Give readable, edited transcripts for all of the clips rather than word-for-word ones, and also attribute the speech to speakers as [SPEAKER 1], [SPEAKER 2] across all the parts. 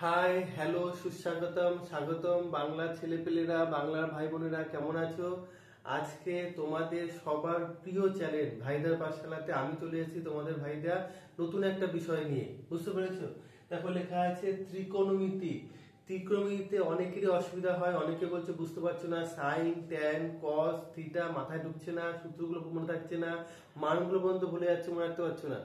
[SPEAKER 1] Hi hello সুস্বাগতম স্বাগতম বাংলার ছেলেপেলেরা বাংলার ভাই বোনেরা কেমন আছো? আজকে তোমাদের সবার প্রিয় চ্যানেল ভাইদার পাঠশালাতে আমি চলে এসেছি তোমাদের ভাইদা নতুন একটা বিষয় নিয়ে। বুঝতে পেরেছো? দেখো লেখা আছে ত্রিকোণমিতি। ত্রিকোণমিতিতে অনেকেরই অসুবিধা হয়, অনেকে বলছে বুঝতে পারছো না, সাইন ট্যান কস থিটা মাথায় ঢুকছে না, সূত্রগুলো মনে থাকছে না, মানগুলো পর্যন্ত ভুলে যাচ্ছে, মনে রাখতে পারছো না।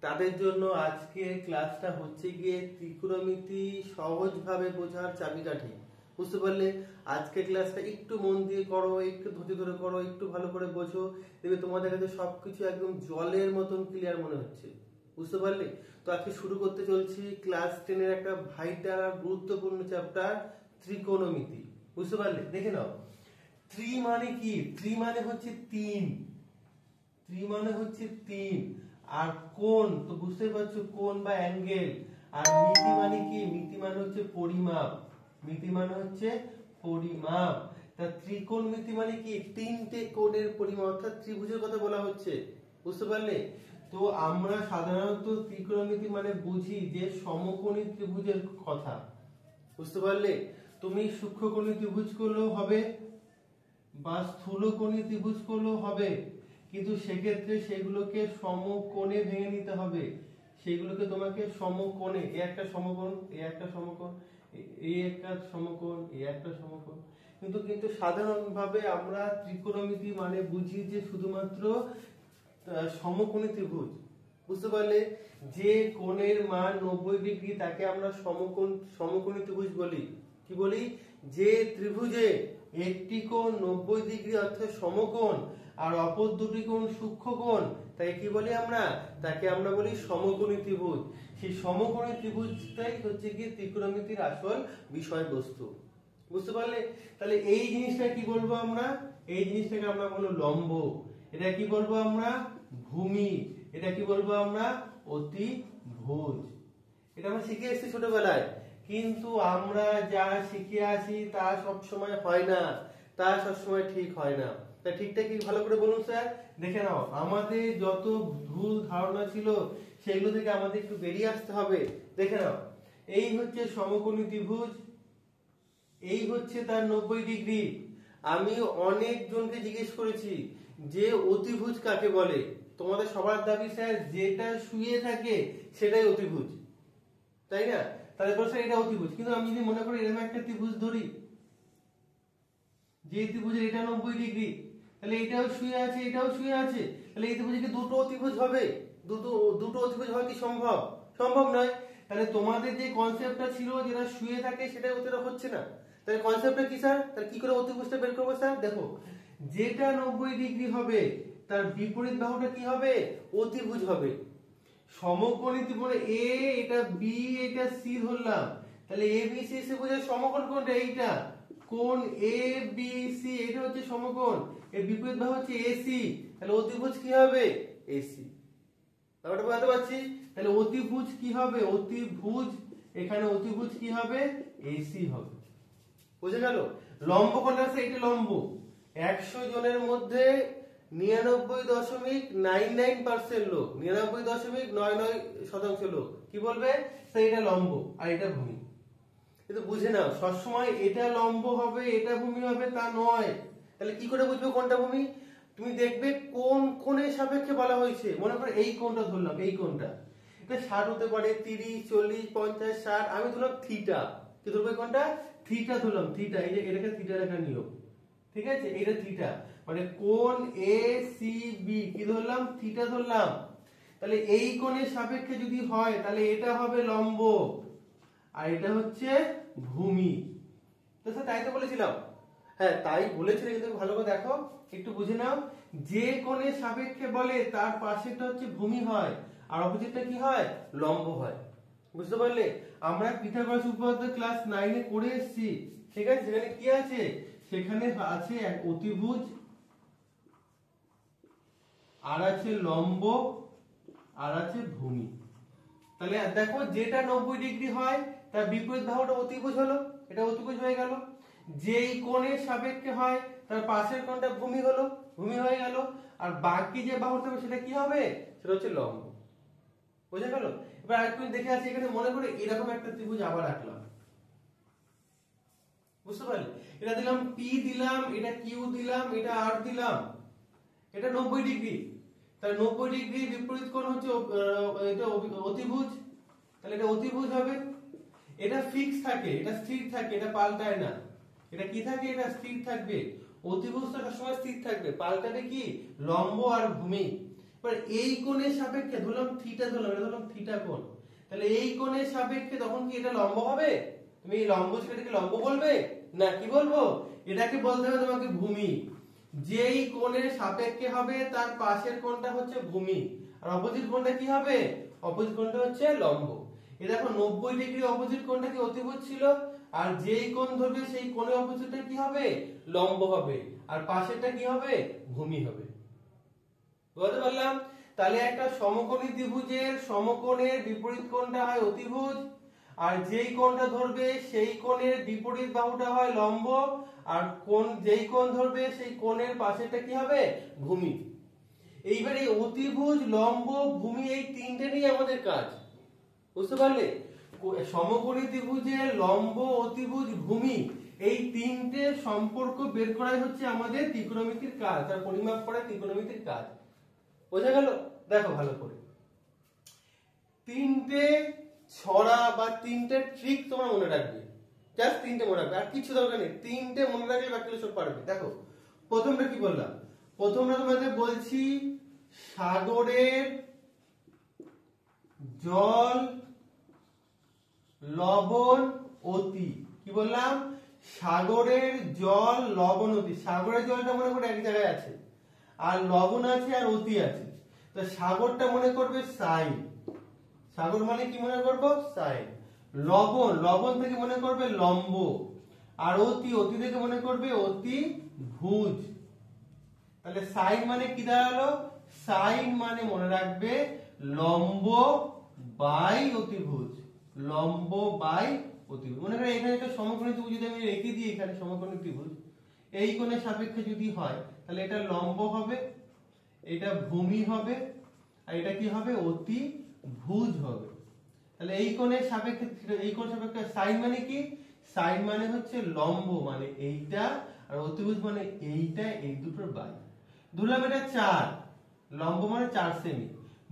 [SPEAKER 1] তাদের জন্য আজকে ক্লাসটা হচ্ছে গিয়ে ত্রিকোণমিতি সহজভাবে বোঝার চাবিকাঠি। বুঝতে পারলে? আজকে ক্লাসটা একটু মন দিয়ে করো, একটু ধৈর্য ধরে করো, একটু ভালো করে বোঝো, দেখবে তোমাদের কাছে সবকিছু একদম জলের মতন ক্লিয়ার মনে হচ্ছে। বুঝতে পারলে? তো আজকে শুরু করতে চলছি ক্লাস 10-এর একটা ভাইটাল আর গুরুত্বপূর্ণ চ্যাপ্টার ত্রিকোণমিতি। বুঝতে পারলে? দেখে নাও, ত্রি মানে কি? ত্রি মানে হচ্ছে তিন। ত্রি মানে হচ্ছে তিন। আর কোণ তো বুঝতেই পারছো, কোণ বা অ্যাঙ্গেল। আর মিতি মানে কি? মিতি মানে হচ্ছে পরিমাপ। মিতি মানে হচ্ছে পরিমাপ। তা ত্রিকোণমিতি মানে কি? তিনটে কোণের পরিমাপ, অর্থাৎ ত্রিভুজের কথা বলা হচ্ছে। বুঝতে পারলে? তো আমরা সাধারণত ত্রিকোণমিতি মানে বুঝি যে সমকোণী ত্রিভুজের কথা। বুঝতে পারলে? তুমি সূক্ষ্মকোণী ত্রিভুজ করলেও হবে বা স্থূলকোণী ত্রিভুজ করলেও হবে, কিন্তু সেক্ষেত্রে সেগুলোকে সমকোণে ভেঙে নিতে হবে। সেগুলোকে তোমাকে সমকোণে, এই একটা সমকোণ, এই একটা সমকোণ, এই একটা সমকোণ, এই একটা সমকোণ। কিন্তু কিন্তু সাধারণভাবে আমরা ত্রিকোণমিতি মানে বুঝি যে শুধুমাত্র সমকোণী ত্রিভুজ। বুঝতে পারলে? যে কোণের মান 90 ডিগ্রি তাকে আমরা সমকোণী ত্রিভুজ বলি। কি বলি? যে ত্রিভুজে একটি কোণ 90 ডিগ্রি অর্থাৎ সমকোণ আর অপর দুটি কোণ সূক্ষ্মকোণ, তাই কি বলি আমরা? তাকে আমরা বলি সমকোণী ত্রিভুজ। সেই সমকোণী ত্রিভুজটাই হচ্ছে কি ত্রিকোণমিতির আসল বিষয়বস্তু। বুঝতে পারলে? তাহলে এই জিনিসটা কি বলবো আমরা? এই জিনিসটাকে আমরা বলবো লম্ব। এটা কি বলবো আমরা? ভূমি। এটা কি বলবো আমরা? অতিভুজ। এটা আমরা শিখে এসেছি ছোটবেলায়, কিন্তু আমরা যা শিখে আসি তা সব সময় হয় না, তা সব সময় ঠিক হয় না। তা ঠিকটা কি ভালো করে বলুন স্যার। দেখে নাও, আমাদের যত ভুল ধারণা ছিল সেগুলো থেকে আমাদের একটু বেরিয়ে আসতে হবে। দেখে নাও, এই হচ্ছে সমকোণী ত্রিভুজ, এই হচ্ছে তার 90 ডিগ্রি। আমি অনেক জনকে জিজ্ঞেস করেছি যে অতিভুজ কাকে বলে। তোমাদের সবার দাবি স্যার যেটা শুয়ে থাকে সেটাই অতিভুজ, তাই না? তাহলে বলছে এটা অতিভুজ, কিন্তু আমি যদি মনে করি এরকম একটা ত্রিভুজ ধরি, যে ত্রিভুজের এটা 90 ডিগ্রি, তাহলে এটাও শুয়ে আছে, এটাও শুয়ে আছে, তাহলে এই ত্রিভুজে কি দুটো অতিভুজ হবে? দুটো দুটো অতিভুজ হওয়া কি সম্ভব? সম্ভব নয়। তাহলে তোমাদের যে কনসেপ্টটা ছিল যেটা শুয়ে থাকে সেটা ওটা হচ্ছে না। তাহলে কনসেপ্টটা কি স্যার? তাহলে কি করে অতিভুজটা বের করবো স্যার? দেখো, যেটা 90 ডিগ্রি হবে তার বিপরীত বাহুটা কি হবে? অতিভুজ হবে। সমকোণী ত্রিভুজে এ, এটা বি, এটা সি ধরলাম, তাহলে এ বি সি ত্রিভুজের সমকোণ কোণটা এইটা, কোণ এ বি সি, এটা হচ্ছে সমকোণ, এর বিপরীত বাহু হচ্ছে এসি, তাহলে অতিভুজ কি হবে? এসি। ব্যাপারটা বুঝতে পারছি? তাহলে অতিভুজ কি হবে? অতিভুজ, এখানে অতিভুজ কি হবে? এসি হবে। বুঝে গেল? লম্ব কোণটা আছে, এটা লম্ব। 100 জনের মধ্যে 99.99% লোক, 99.99% লোক কি বলবে? এটা লম্ব আর এটা ভূমি। কিন্তু বুঝে নাও, সবসময় এটা লম্ব হবে এটা ভূমি হবে তা নয়। তাহলে কি করে বুঝবে কোনটা ভূমি? তুমি দেখবে কোন কোণের সাপেক্ষে বলা হয়েছে। মনে করো এই কোণটা ধরলাম, এই কোণটা এটা 60 হতে পারে, 30, 40, 50, 60, আমি ধরলাম থিটা। কি ধরবো? কোনটা? থিটা ধরলাম, থিটা। এই যে এটাকে থিটা রেখার নিয়ম, ঠিক আছে? এটা থিটা মানে কোণ এ সি বি কি ধরলাম? থিটা ধরলাম। তাহলে এই কোণের সাপেক্ষে যদি হয় তাহলে এটা হবে লম্ব আর এটা হচ্ছে ভূমি। তো স্যার তাই তো বলেছিলাম। হ্যাঁ তাই বলেছিলে, কিন্তু ভালো করে দেখো, একটু বুঝে নাও। যে কোণের সাপেক্ষে বলে তার পাশেটা হচ্ছে ভূমি হয় আর অপোজিটটা কি হয়? লম্ব হয়। বুঝতে পারলে? আমরা পিথাগোরাস উপপাদ্য ক্লাস 9 এ করে এসেছি, ঠিক আছে? সেখানে কি আছে? সেখানে আছে এক অতিভুজ, আর আছে লম্ব, আর আছে ভূমি। তাহলে দেখো, যেটা 90 ডিগ্রি হয় তার বিপরীত বাহুটা অতিভুজ হলো, এটা অতিভুজ হয়ে গেল। যেই কোণের সাপেক্ষে হয় তার পাশের কোণটা ভূমি হলো, ভূমি হয়ে গেল। আর বাকি যে বাহুটা হবে সেটা কি হবে? সেটা হচ্ছে লম্ব। বুঝে গেল? এবার আরেকটু দেখে আসি, এখানে মনে করে এরকম একটা ত্রিভুজ আবার আঁকলাম, বুঝতে পারলে? এটা দিলাম P দিলাম, এটা Q দিলাম, এটা R দিলাম, এটা 90 ডিগ্রি। তাহলে 90 ডিগ্রি বিপরীত কোণ হচ্ছে এটা অতিভুজ, তাহলে এটা অতিভুজ হবে। এটা ফিক্স থাকে, এটা স্থির থাকে, এটা পাল্টায় না। এটা কি থাকে? এটা স্থির থাকবে। অতিভুজটা সবসময় স্থির থাকবে, পাল্টাবে কি? লম্ব আর ভূমি। এবার এই কোণের সাপেক্ষে ধরলাম থিটা, ধরলাম এটা ধরলাম থিটা কোণ, তাহলে এই কোণের সাপেক্ষে তখন কি এটা লম্ব হবে? তুমি এই লম্ব সেটাকে লম্ব বলবে না, কি বলবো? এটাকে বলতে হবে তোমাকে ভূমি। যেই কোণের সাপেক্ষে হবে তার পাশের কোণটা হচ্ছে ভূমি, আর অপোজিট কোণটা কি হবে? অপোজিট কোণটা হচ্ছে লম্ব। এই দেখো 90 ডিগ্রি অপোজিট কোণটা কি অতিভুজ ছিল, আর যেই কোণ ধরবে সেই কোণের অপোজিটটা কি হবে? লম্ব হবে, আর পাশেরটা কি হবে? ভূমি হবে। বুঝতে পারলাম? তাহলে একটা সমকোণী ত্রিভুজের সমকোণের বিপরীত কোণটা হয় অতিভুজ, আর যেই কোণটা ধরবে সেই কোণের বিপরীত বাহুটা হয় লম্ব, আর কোণ যেই কোণ ধরবে সেই কোণের পাশেরটা কি হবে? ভূমি। এইবার এই অতিভুজ, লম্ব, ভূমি এই তিনটে নিয়ে আমাদের কাজ, বুঝতে পারলে? সমকোণী ত্রিভুজের লম্ব, অতিভুজ, ভূমি এই তিনটে সম্পর্ক বের করাই হচ্ছে আমাদের ত্রিকোণমিতির কাজ, তার পরিমাপ করা ত্রিকোণমিতির কাজ। বোঝা গেল? দেখো ভালো করে, তিনটে ছড়া বা তিনটে ট্রিক তোমরা মনে রাখবে, জাস্ট তিনটে মনে রাখবে, আর কিছু দরকার নেই, তিনটে মনে রাখলে বাকিগুলো সব পারবে। দেখো প্রথমটা কি বললাম? প্রথমটা তোমাদের বলছি সাগরের জল লবণ অতি। কি বললাম? সাগরের জল লবণ অতি। সাগরের জলটা মনে করে এক জায়গায় আছে, আর লবণ আছে, আর অতি আছে। তো সাগরটা মনে করবে সাইন, সাগর মানে কি মনে করবো? সাইন। লবণ, লবণ থেকে মনে করবে লম্ব, আর অতি, অতি থেকে মনে করবে অতি ভুজ। তাহলে সাইন মানে কি দাঁড়ালো? সাইন মানে মনে রাখবে লম্ব বাই অতিভুজ, লম্ব বাই অতিভুজ। মনে করে এখানে একটা সমকোণী ত্রিভুজ যদি আমি রেখে দিই, এখানে সমকোণী ত্রিভুজ এই কোণের সাপেক্ষে যদি হয়, তাহলে এটা লম্ব হবে, এটা ভূমি হবে, আর এটা কি হবে? অতিভুজ হবে। তাহলে এই কোণের সাপেক্ষে, এই কোণের সাপেক্ষে সাইন মানে কি? সাইন মানে হচ্ছে লম্ব মানে এইটা, আর অতিভুজ মানে এইটা, এই দুটোর বাই। ধরলাম এটা 4, লম্ব মানে 4 সেমি,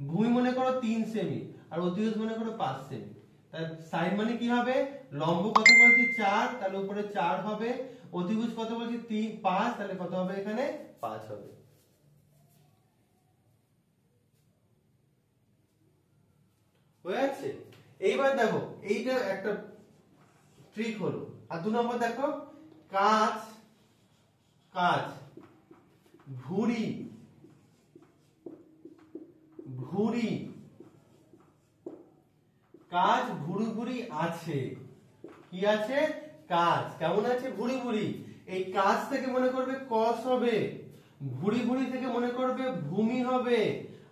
[SPEAKER 1] ভূমি মনে করো 3 সেমি, আর অতিভুজ মনে করো 5 সেমি। তাহলে সাইন মানে কি হবে? লম্ব কত বলছি? 4, তাহলে উপরে 4 হবে, অতিভুজ কত বলছি? 3, 5, তাহলে কত হবে? এখানে 5 হবে। হয়ে যাচ্ছে? এইবার দেখো এইটা একটা ট্রিক হলো। আর 2 নম্বর দেখো, কাঁচ, কাঁচ, ভুঁড়ি, ভুঁড়ি, কাঁচ ভুঁড়ি ভুঁড়ি আছে। কি আছে? কাঁচ কেমন আছে? ভুঁড়ি ভুঁড়ি। এই কাঁচ থেকে মনে করবে কস হবে, ভুঁড়ি ভুঁড়ি থেকে মনে করবে ভূমি হবে,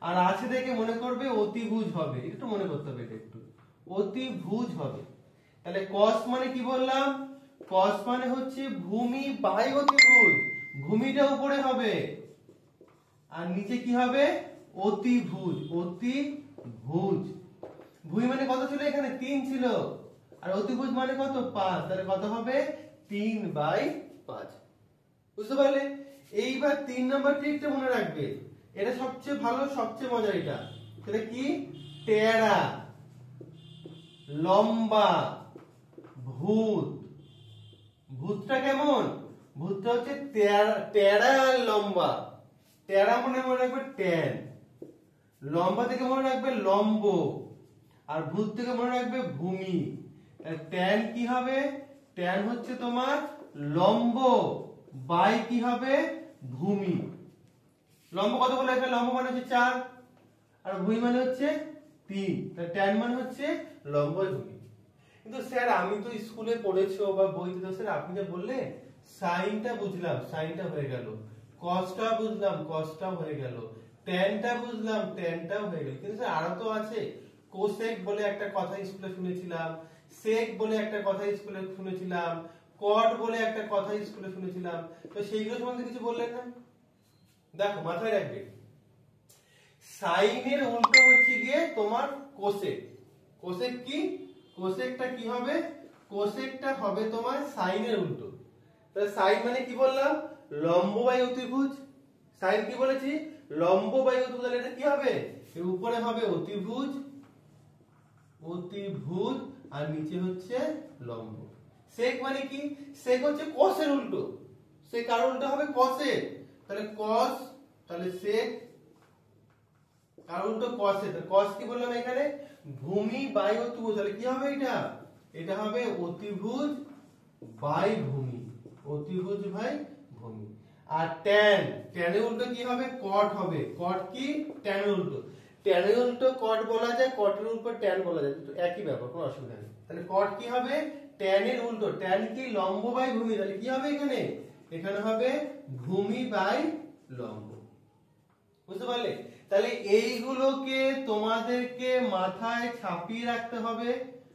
[SPEAKER 1] আর আছে থেকে মনে করবে অতিভুজ হবে। একটু মনে করতে হবে, এটা একটু অতিভুজ হবে। তাহলে কস মানে কি বললাম? কস মানে হচ্ছে ভূমি বাই অতিভুজ, ভূমিটা উপরে হবে, আর নিচে কি হবে? অতিভুজ, অতিভুজ। ভূমি মানে কত ছিল? এখানে 3 ছিল, আর অতিভুজ মানে কত? 5, তাহলে কত হবে? 3/5। বুঝতে পারলে? এইবার 3 নাম্বার ট্রিকটা মনে রাখবে, এটা সবচেয়ে ভালো, সবচেয়ে মজার। এটা সেটা কি? টেরা, লম্বা, ভূত। ভূতটা কেমন? ভূতটা হচ্ছে টেরা আর লম্বা। টেরা মনে রাখবে ট্যান, লম্বা থেকে মনে রাখবে লম্ব, আর ভূত থেকে মনে রাখবে ভূমি। ট্যান কি হবে? ট্যান হচ্ছে তোমার লম্ব বাই কি হবে? ভূমি। লম্ব কত বলে? এখানে লম্ব মানে হচ্ছে 4, আর ভূমি মানে হচ্ছে 3, তাহলে ট্যান মানে হচ্ছে লম্ব আর ভূমি। কিন্তু স্যার আমি তো স্কুলে পড়েছো বা বইতে, তো স্যার আপনি যা বললে সাইনটা বুঝলাম, সাইনটা হয়ে গেল, কসটা বুঝলাম, কসটা হয়ে গেল, ট্যানটা বুঝলাম, ট্যানটাও হয়ে গেল, কিন্তু স্যার আরো তো আছে। কোসেক বলে একটা কথা স্কুলে শুনেছিলাম, সেক বলে একটা কথা স্কুলে শুনেছিলাম, কট বলে একটা কথা স্কুলে শুনেছিলাম, তো সেইগুলো সম্বন্ধে কিছু বললেন না। দেখো মাথায় রাখবে, সাইনের উল্টো হচ্ছে গিয়ে তোমার কোসেক, কোসেক কি, কোসেকটা কি হবে, কোসেকটা হবে তোমার সাইনের উল্টো। তাহলে সাইন মানে কি বললাম, লম্ব বাই অতিভুজ। সাইন কি বলেছি, লম্ব বাই অতিভুজ। তাহলে এটা কি হবে, এর উপরে হবে অতিভুজ, অতিভুজ আর নিচে হচ্ছে লম্ব। সেক মানে কি, সেক হচ্ছে কসের উল্টো, সেক কার উল্টো হবে, কসের। তাহলে কস, তাহলে সেক কার উল্টো, কসের। কস কি বললাম এখানে, ভূমি বাই অতিভুজ। তাহলে কি হবে এটা, এটা হবে অতিভুজ বাই ভূমি, অতিভুজ বাই ভূমি। আর ট্যান, ট্যানের উল্টো কি হবে, কট হবে। কট কি, ট্যানের উল্টো। ট্যানের উল্টো কট বলা যায়, কটের উপর ট্যান বলা যায়, তো একই ব্যাপার, কোনো অসুবিধা নেই। তাহলে কট কি হবে, ট্যানের উল্টো। ট্যান কি, লম্ব বাই ভূমি। তাহলে কি হবে এখানে, এখানে হবে ভূমি বাই লম্ব। বুঝতে পারলে? তাহলে এইগুলোকে তোমাদেরকে মাথায় ছাপিয়ে রাখতে হবে।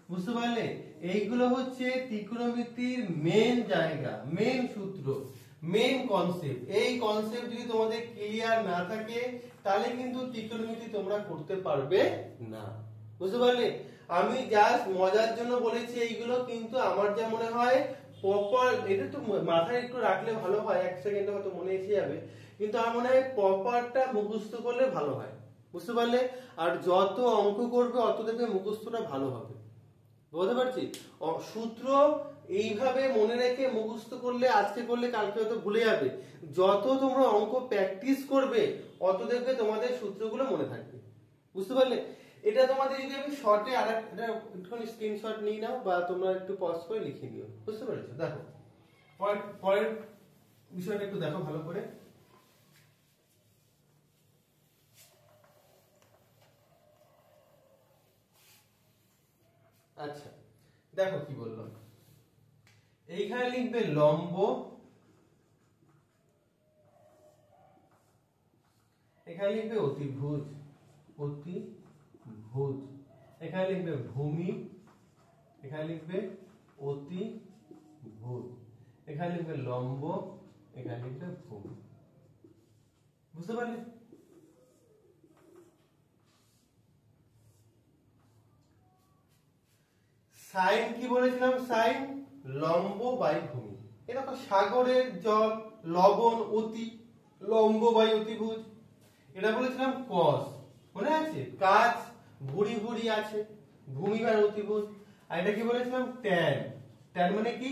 [SPEAKER 1] বুঝতে পারলে? এইগুলো হচ্ছে ত্রিকোণমিতির মেন জায়গা, মেন সূত্র, মেন কনসেপ্ট। এই কনসেপ্ট যদি তোমাদের ক্লিয়ার না থাকে তাহলে কিন্তু ত্রিকোণমিতি তোমরা করতে পারবে না। বুঝতে পারলে? আমি জাস্ট মজার জন্য বলেছি এইগুলো, কিন্তু আমার যা মনে হয় প্রপার, এটা তো মাথায় একটু রাখলে ভালো হয়, এক সেকেন্ডে হয়তো মনে এসে যাবে, কিন্তু আমার মনে হয় প্রপারটা মুখস্থ করলে ভালো হয়। বুঝতে পারলে? আর যত অঙ্ক করবে অত দেখবে মুখস্থটা ভালো হবে। বুঝতে পারছি? সূত্র এইভাবে মনে রেখে মুখস্থ করলে, আজকে করলে কালকে হয়তো ভুলে যাবে। যত তোমরা অঙ্ক প্র্যাকটিস করবে অত দেখবে তোমাদের সূত্রগুলো মনে থাকবে। বুঝতে পারলে? এটা তোমাদের যদি আমি শর্টে আর একটা একটুখানি স্ক্রিনশট নিয়ে নাও, বা তোমরা একটু পজ করে লিখে নিও। বুঝতে পেরেছো? দেখো পরের বিষয়টা একটু দেখো ভালো করে। আচ্ছা দেখো কি বললাম, এইখানে লিখবে লম্ব, এখানে লিখবে অতিভুজ, অতিভুজ, এখানে লিখবে ভূমি, এখানে লিখবে অতিভুজ, এখানে লিখবে লম্ব, এখানে লিখবে ভূমি। বুঝতে পারলে? সাইন কি বলেছিলাম, সাইন লম্ব বাই ভূমি। এরকম সাগরের জল, লবণ, অতি, লম্ব বাই অতিভুজ। এটা বলেছিলাম কস, মনে আছে, কাজ ভুরি ভুরি আছে, ভূমি বাই অতিভুজ। আর এটা কি বলেছিলাম, ট্যান, ট্যান মানে কি,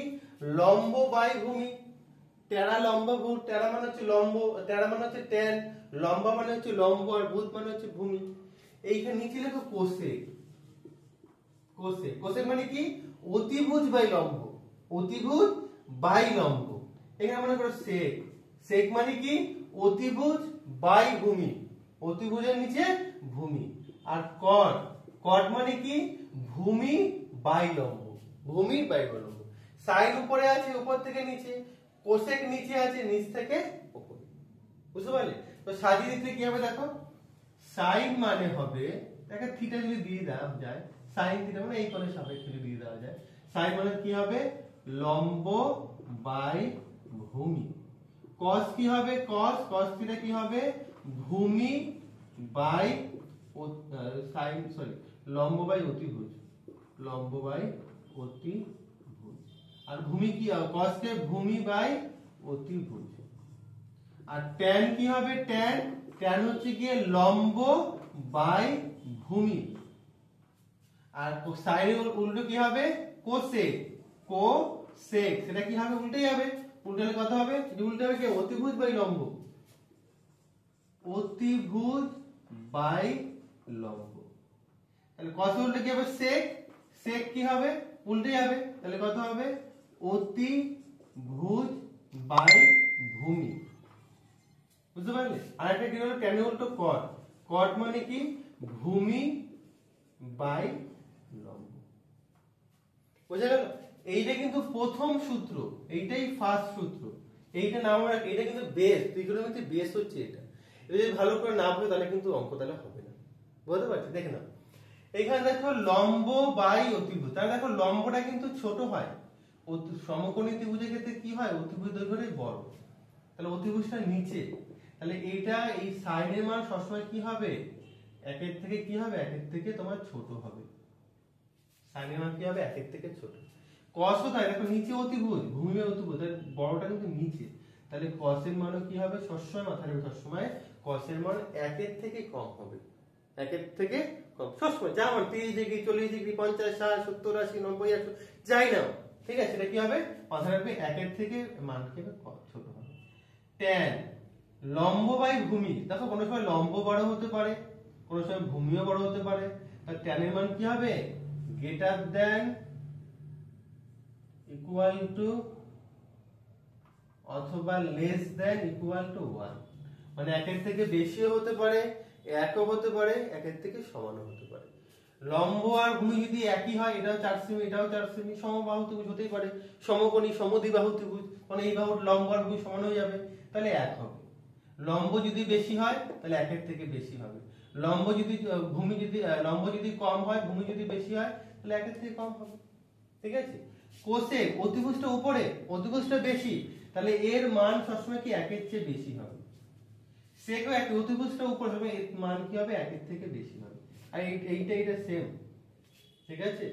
[SPEAKER 1] লম্ব বাই ভূমি। টেরা লম্ব ভূত, টেরা মানে হচ্ছে লম্ব, টেরা মানে হচ্ছে ট্যান, লম্বা মানে হচ্ছে লম্ব, আর ভূত মানে হচ্ছে ভূমি। এইখানে নিচে লেখো কোসেক, কোসেক, কোসেক মানে কি, অতিভুজ বাই লম্ব, অতিভুজ বাই লম্ব। এখানে মনে করো সেক, সেক মানে কি, অতিভুজ বাই ভূমি, অতিভুজের নিচে ভূমি। আর কট, কট মানে কি, ভূমি বাই লম্ব, ভূমি বাই লম্ব। সাইন উপরে আছে উপর থেকে নিচে, কোসেক নিচে আছে নিচ থেকে উপরে। বুঝতে পারলে? তো সাজিয়ে দিতে কি হবে দেখো, সাইন মানে হবে, একটা থিটা যদি দিয়ে দেওয়া যায়, সাইন থিটা মানে এই কোণের সাপেক্ষে যদি দিয়ে দেওয়া যায়, সাইন মানে কি হবে, লম্ব বাই ভূমি। কস কি হবে, কস, কস থিটা কি হবে, ভূমি বাই সাইন, সরি, লম্ব বাই অতিভুজ, লম্ব বাই অতিভুজ। আর ভূমি কি হবে, কস কে ভূমি বাই অতিভুজ। আর ট্যান কি হবে, ট্যান, ট্যান হচ্ছে গিয়ে লম্ব বাই ভূমি। আর সাইনের উল্টো কি হবে, কোসেক, কোসেক, সেটা কি হবে, উল্টে যাবে। উল্টালে কত হবে, উল্টে হবে কি, অতিভুজ বাই লম্ব, অতিভুজ বাই লম্ব। তাহলে কস উল্টে কি হবে, সেক, সেক কি হবে, উল্টে যাবে, তাহলে কত হবে, অতিভুজ বাই ভূমি। বুঝতে পারলে? আর একটা কি হলো, ট্যানের উল্টো কট, কট মানে কি, ভূমি বাই লম্ব। বুঝা গেল? এইটা কিন্তু প্রথম সূত্র, এইটাই ফার্স্ট সূত্র, এইটা নাম রাখ, এটা কিন্তু বেস, ত্রিকোণমিতির বেস হচ্ছে এটা। এটা যদি ভালো করে না বোঝো তাহলে কিন্তু অঙ্ক তাহলে হবে না। বুঝতে পারছি? দেখে নাও এখানে দেখো লম্ব বাই অতিভুজ। তাহলে দেখো লম্বটা কিন্তু ছোট হয়, সমকোণী ত্রিভুজের ক্ষেত্রে কি হয়, অতিভুজ দৈর্ঘ্যটাই বড়, তাহলে অতিভুজটা নিচে। তাহলে এইটা, এই সাইনের মান সবসময় কি হবে, একের থেকে কি হবে, একের থেকে তোমার ছোট হবে। সাইনের মান কি হবে একের থেকে ছোট। কসও তাই, দেখো নিচে অতিভুজ, ভূমি অতিভুজ, তাহলে বড়টা কিন্তু নিচে, তাহলে কসের মানও কি হবে সবসময় মাথায় রাখবে, সবসময় কসের মান একের থেকে কম হবে, একের থেকে কম সবসময়। যা মান 30 ডিগ্রি 40 ডিগ্রি 50 60 70 80 90 100 যাই না, ঠিক আছে, এটা কি হবে মাথায় রাখবে একের থেকে মান কি হবে ছোট হবে। ট্যান লম্ব বাই ভূমি, দেখো কোনো সময় লম্ব বড় হতে পারে, কোনো সময় ভূমিও বড় হতে পারে, তাহলে ট্যানের মান কি হবে গ্রেটার দ্যান ইকুয়াল টু অথবা লেস দ্যান ইকুয়াল টু 1, মানে একের থেকে বেশিও হতে পারে, একও হতে পারে, একের থেকে সমানও হতে পারে। লম্ব আর ভূমি যদি একই হয়, এটাও 4 সেমি এটাও 4 সেমি, সমবাহু ত্রিভুজ হতেই পারে, সমকোণী সমদ্বিবাহু ত্রিভুজ, মানে এই বাহুর লম্ব আর ভূমি সমান হয়ে যাবে, তাহলে এক হবে। লম্ব যদি বেশি হয় তাহলে একের থেকে বেশি হবে, লম্ব যদি লম্ব যদি কম হয়, ভূমি যদি বেশি হয় তাহলে একের থেকে কম হবে, ঠিক আছে। কোসেক অতিভুজটা উপরে অতিভুজটা বেশি, তাহলে এর মান সবসময় কি একের চেয়ে বেশি হবে। সেকও একই, অতিভুজটা উপরে হবে, এর মান কি হবে একের থেকে বেশি হবে। আর এইটা সেম, ঠিক আছে,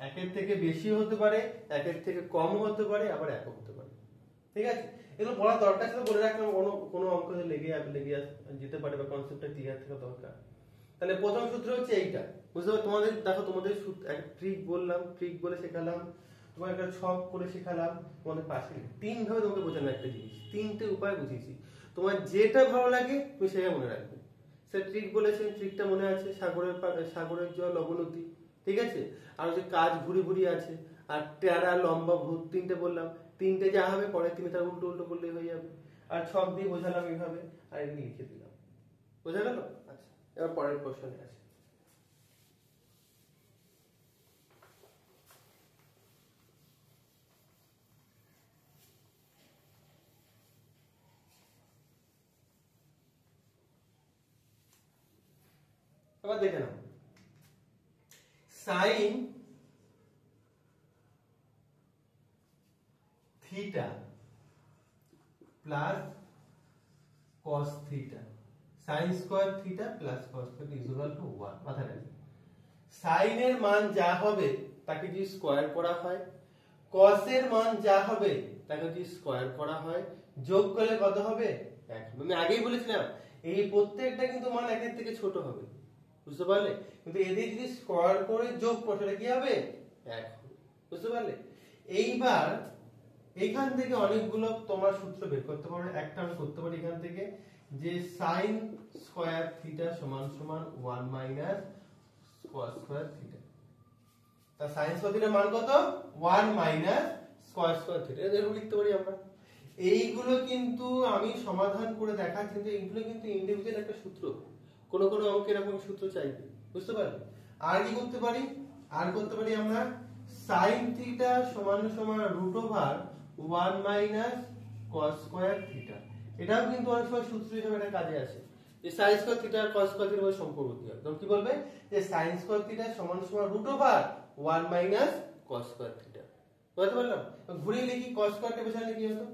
[SPEAKER 1] একের থেকে বেশি হতে পারে, একের থেকে কম হতে পারে, আবার একও হতে পারে, ঠিক আছে। এগুলো বলার দরকার ছিল, বলে রাখলাম, কোনো অঙ্কে লেগে যেতে পারে বা কনসেপ্টটা ক্লিয়ার থাকা দরকার। তাহলে প্রথম সূত্র হচ্ছে এইটা, বুঝতে পারছো। তোমাদের দেখো, তোমাদের একটা ট্রিক বললাম, ট্রিক বলে শেখালাম, তোমার একটা ছক করে শেখালাম, তোমাদের পাশে 3 ভাবে তোমাকে বোঝানো একটা জিনিস, 3টে উপায় বুঝিয়েছি, তোমার যেটা ভালো লাগে তুমি সেটা মনে রাখবে। সে ট্রিক বলেছেন, ট্রিকটা মনে আছে, সাগরের জল অবনতি, ঠিক আছে, আর যে কাজ ঘুরি ঘুরি আছে, আর টেরা লম্বা ভূত, 3টে বললাম, 3টে যা হবে পরে তুমি তার উল্টো উল্টো করলে হয়ে যাবে। আর ছক দিয়ে বোঝালাম এইভাবে, আর এগুলি লিখে দিলাম, বোঝা গেল। আচ্ছা, এবার পরের কোশ্চেনে আছে। এবার দেখে নাও, sine theta plus cos theta, sine square theta plus cos theta equal to 1, মাথায় রাখবে। সাইনের মান যা হবে তাকে যদি স্কয়ার করা হয়, কসের মান যা হবে তাকে যদি স্কয়ার করা হয়, যোগ করলে কত হবে 1। আমি আগেই বলেছিলাম এই প্রত্যেকটা কিন্তু মান একের থেকে ছোট হবে, বুঝতে পারলে, কিন্তু এদের যদি স্কয়ার করে যোগ করো তাহলে কি হবে 1 হবে, বুঝতে পারলে। এইবার এখান থেকে অনেকগুলো তোমরা সূত্র বের করতে পারো, একটা আমি করতে পারি এখান থেকে, যে sin স্কয়ার থিটা সমান সমান 1 মাইনাস cos স্কয়ার থিটা। তা sin স্কয়ার থিটার মান কত 1 মাইনাস cos স্কয়ার থিটা, এরকম লিখতে পারি আমরা। এইগুলো কিন্তু আমি সমাধান করে দেখাচ্ছি, কিন্তু এইগুলো কিন্তু ইন্ডিভিজুয়াল একটা সূত্র, কোন কোন অঙ্কে এরকম সূত্র চাইবে, বুঝতে পারলে। আর কি করতে পারি, আর করতে পারি আমরা sin থিটা সমান সমান √1 মাইনাস cos স্কয়ার থিটা, এটাও কিন্তু অনেক সময় সূত্র হিসেবে এটা কাজে আসে, যে sin স্কয়ার থিটা আর cos স্কয়ার থিটার মধ্যে সম্পর্ক কি হবে। তখন কি বলবে, যে sin স্কয়ার থিটা সমান সমান √1 মাইনাস cos স্কয়ার থিটা, বুঝতে পারলাম। ঘুরিয়ে লিখি, cos স্কয়ারটা বসালে কি হতো,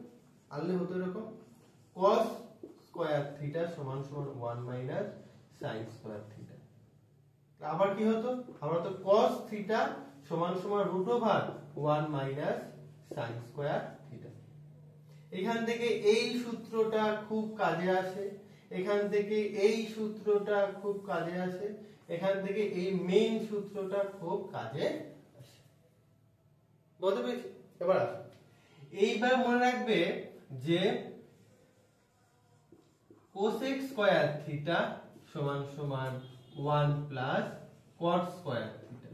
[SPEAKER 1] আনলে হতো এরকম, cos স্কয়ার থিটা সমান সমান 1 মাইনাস sin স্কয়ার থিটা। আবার কি হতো, আবার তো cos থিটা সমান সমান √1 মাইনাস sin স্কয়ার থিটা। এখান থেকে এই সূত্রটা খুব কাজে আসে, এখান থেকে এই সূত্রটা খুব কাজে আসে, এখান থেকে এই মেইন সূত্রটা খুব কাজে আসে, বুঝতে পেরেছি। এবার আসো, এইবার মনে রাখবে যে cosec স্কয়ার থিটা সমান সমান 1 plus cot square theta.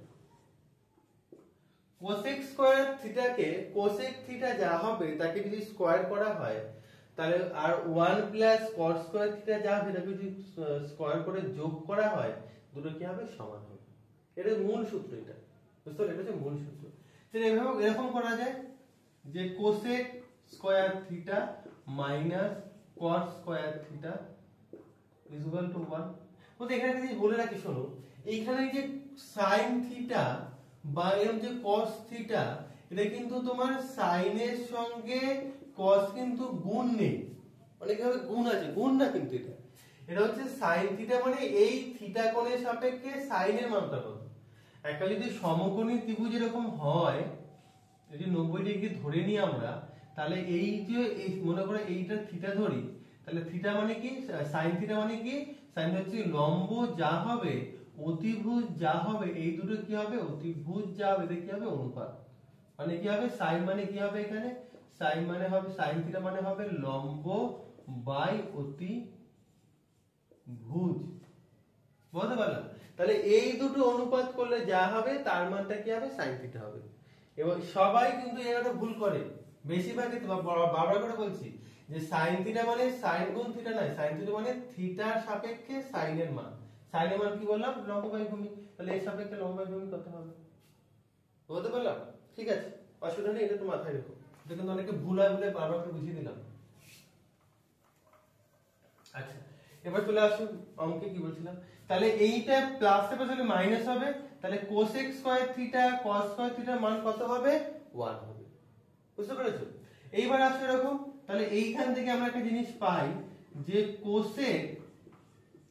[SPEAKER 1] cosec square থিটাকে, cosec থিটা যা হবে তাকে যদি স্কয়ার করা হয়, তাহলে আর 1 প্লাস cot স্কয়ার থিটা যা হবে তাকে যদি স্কয়ার করে যোগ করা হয়, দুটো কি হবে সমান হবে। এটা মূল সূত্র, এটা বুঝতে পারলে, এটা হচ্ছে মূল সূত্র। তাহলে এভাবে এরকম করা যায় যে cosec square theta minus cot square theta equal to 1। বলতে এখানে যদি বলে রাখি, শোনো, এইখানে যে sin থিটা বা এরকম যে cos থিটা, এটা কিন্তু তোমার sin এর সঙ্গে cos কিন্তু গুণ নেই, অনেক ভাবে গুণ আছে, গুণ না কিন্তু এটা, এটা হচ্ছে সাইন থিটা, মানে এই থিটা কোণের সাপেক্ষে সাইনের মানটা কত। একটা যদি সমকোণী ত্রিভুজ এরকম হয়, যদি 90 ডিগ্রি ধরে নিই আমরা, তাহলে এই যে মনে করো এইটা থিটা ধরি, তাহলে থিটা মানে কি, সাইন থিটা মানে কি, সাইন হচ্ছে লম্ব যা হবে অতিভুজ যা হবে, এই দুটো কি হবে, অতিভুজ যা হবে এটা কি হবে, অনুপাত। মানে কি হবে, সাইন মানে কি হবে এখানে, সাইন মানে হবে, সাইন থিটা মানে হবে লম্ব বাই অতিভুজ। বুঝতে পারলাম? তাহলে এই দুটো অনুপাত করলে যা হবে তার মানটা কি হবে, সাইন থিটা হবে। এবং সবাই কিন্তু এটা ভুল করে, বেশিরভাগ বারবার করে বলছি যে সাইন থিটা মানে সাইন গুণ থিটা নয়, সাইন থিটা মানে থিটার সাপেক্ষে সাইনের মান। সাইনের মান কি বললাম, লম্ব বাই ভূমি, তাহলে এর সাপেক্ষে লম্ব বাই ভূমি কত হবে। বুঝতে পারলাম? ঠিক আছে, অসুবিধা নেই, এটা তো মাথায় রেখো। এটা কিন্তু অনেকে ভুল হয় বলে বারবার করে বুঝিয়ে দিলাম। আচ্ছা, এবার চলে আসুন অঙ্কে কি বলছিলাম। তাহলে এইটা প্লাস এর পাশে মাইনাস হবে, তাহলে cosec square theta cos square থিটার মান কত হবে, 1 হবে। বুঝতে পেরেছো? এইবার আসো এরকম, তাহলে এইখান থেকে আমরা একটা জিনিস পাই যে কোসেক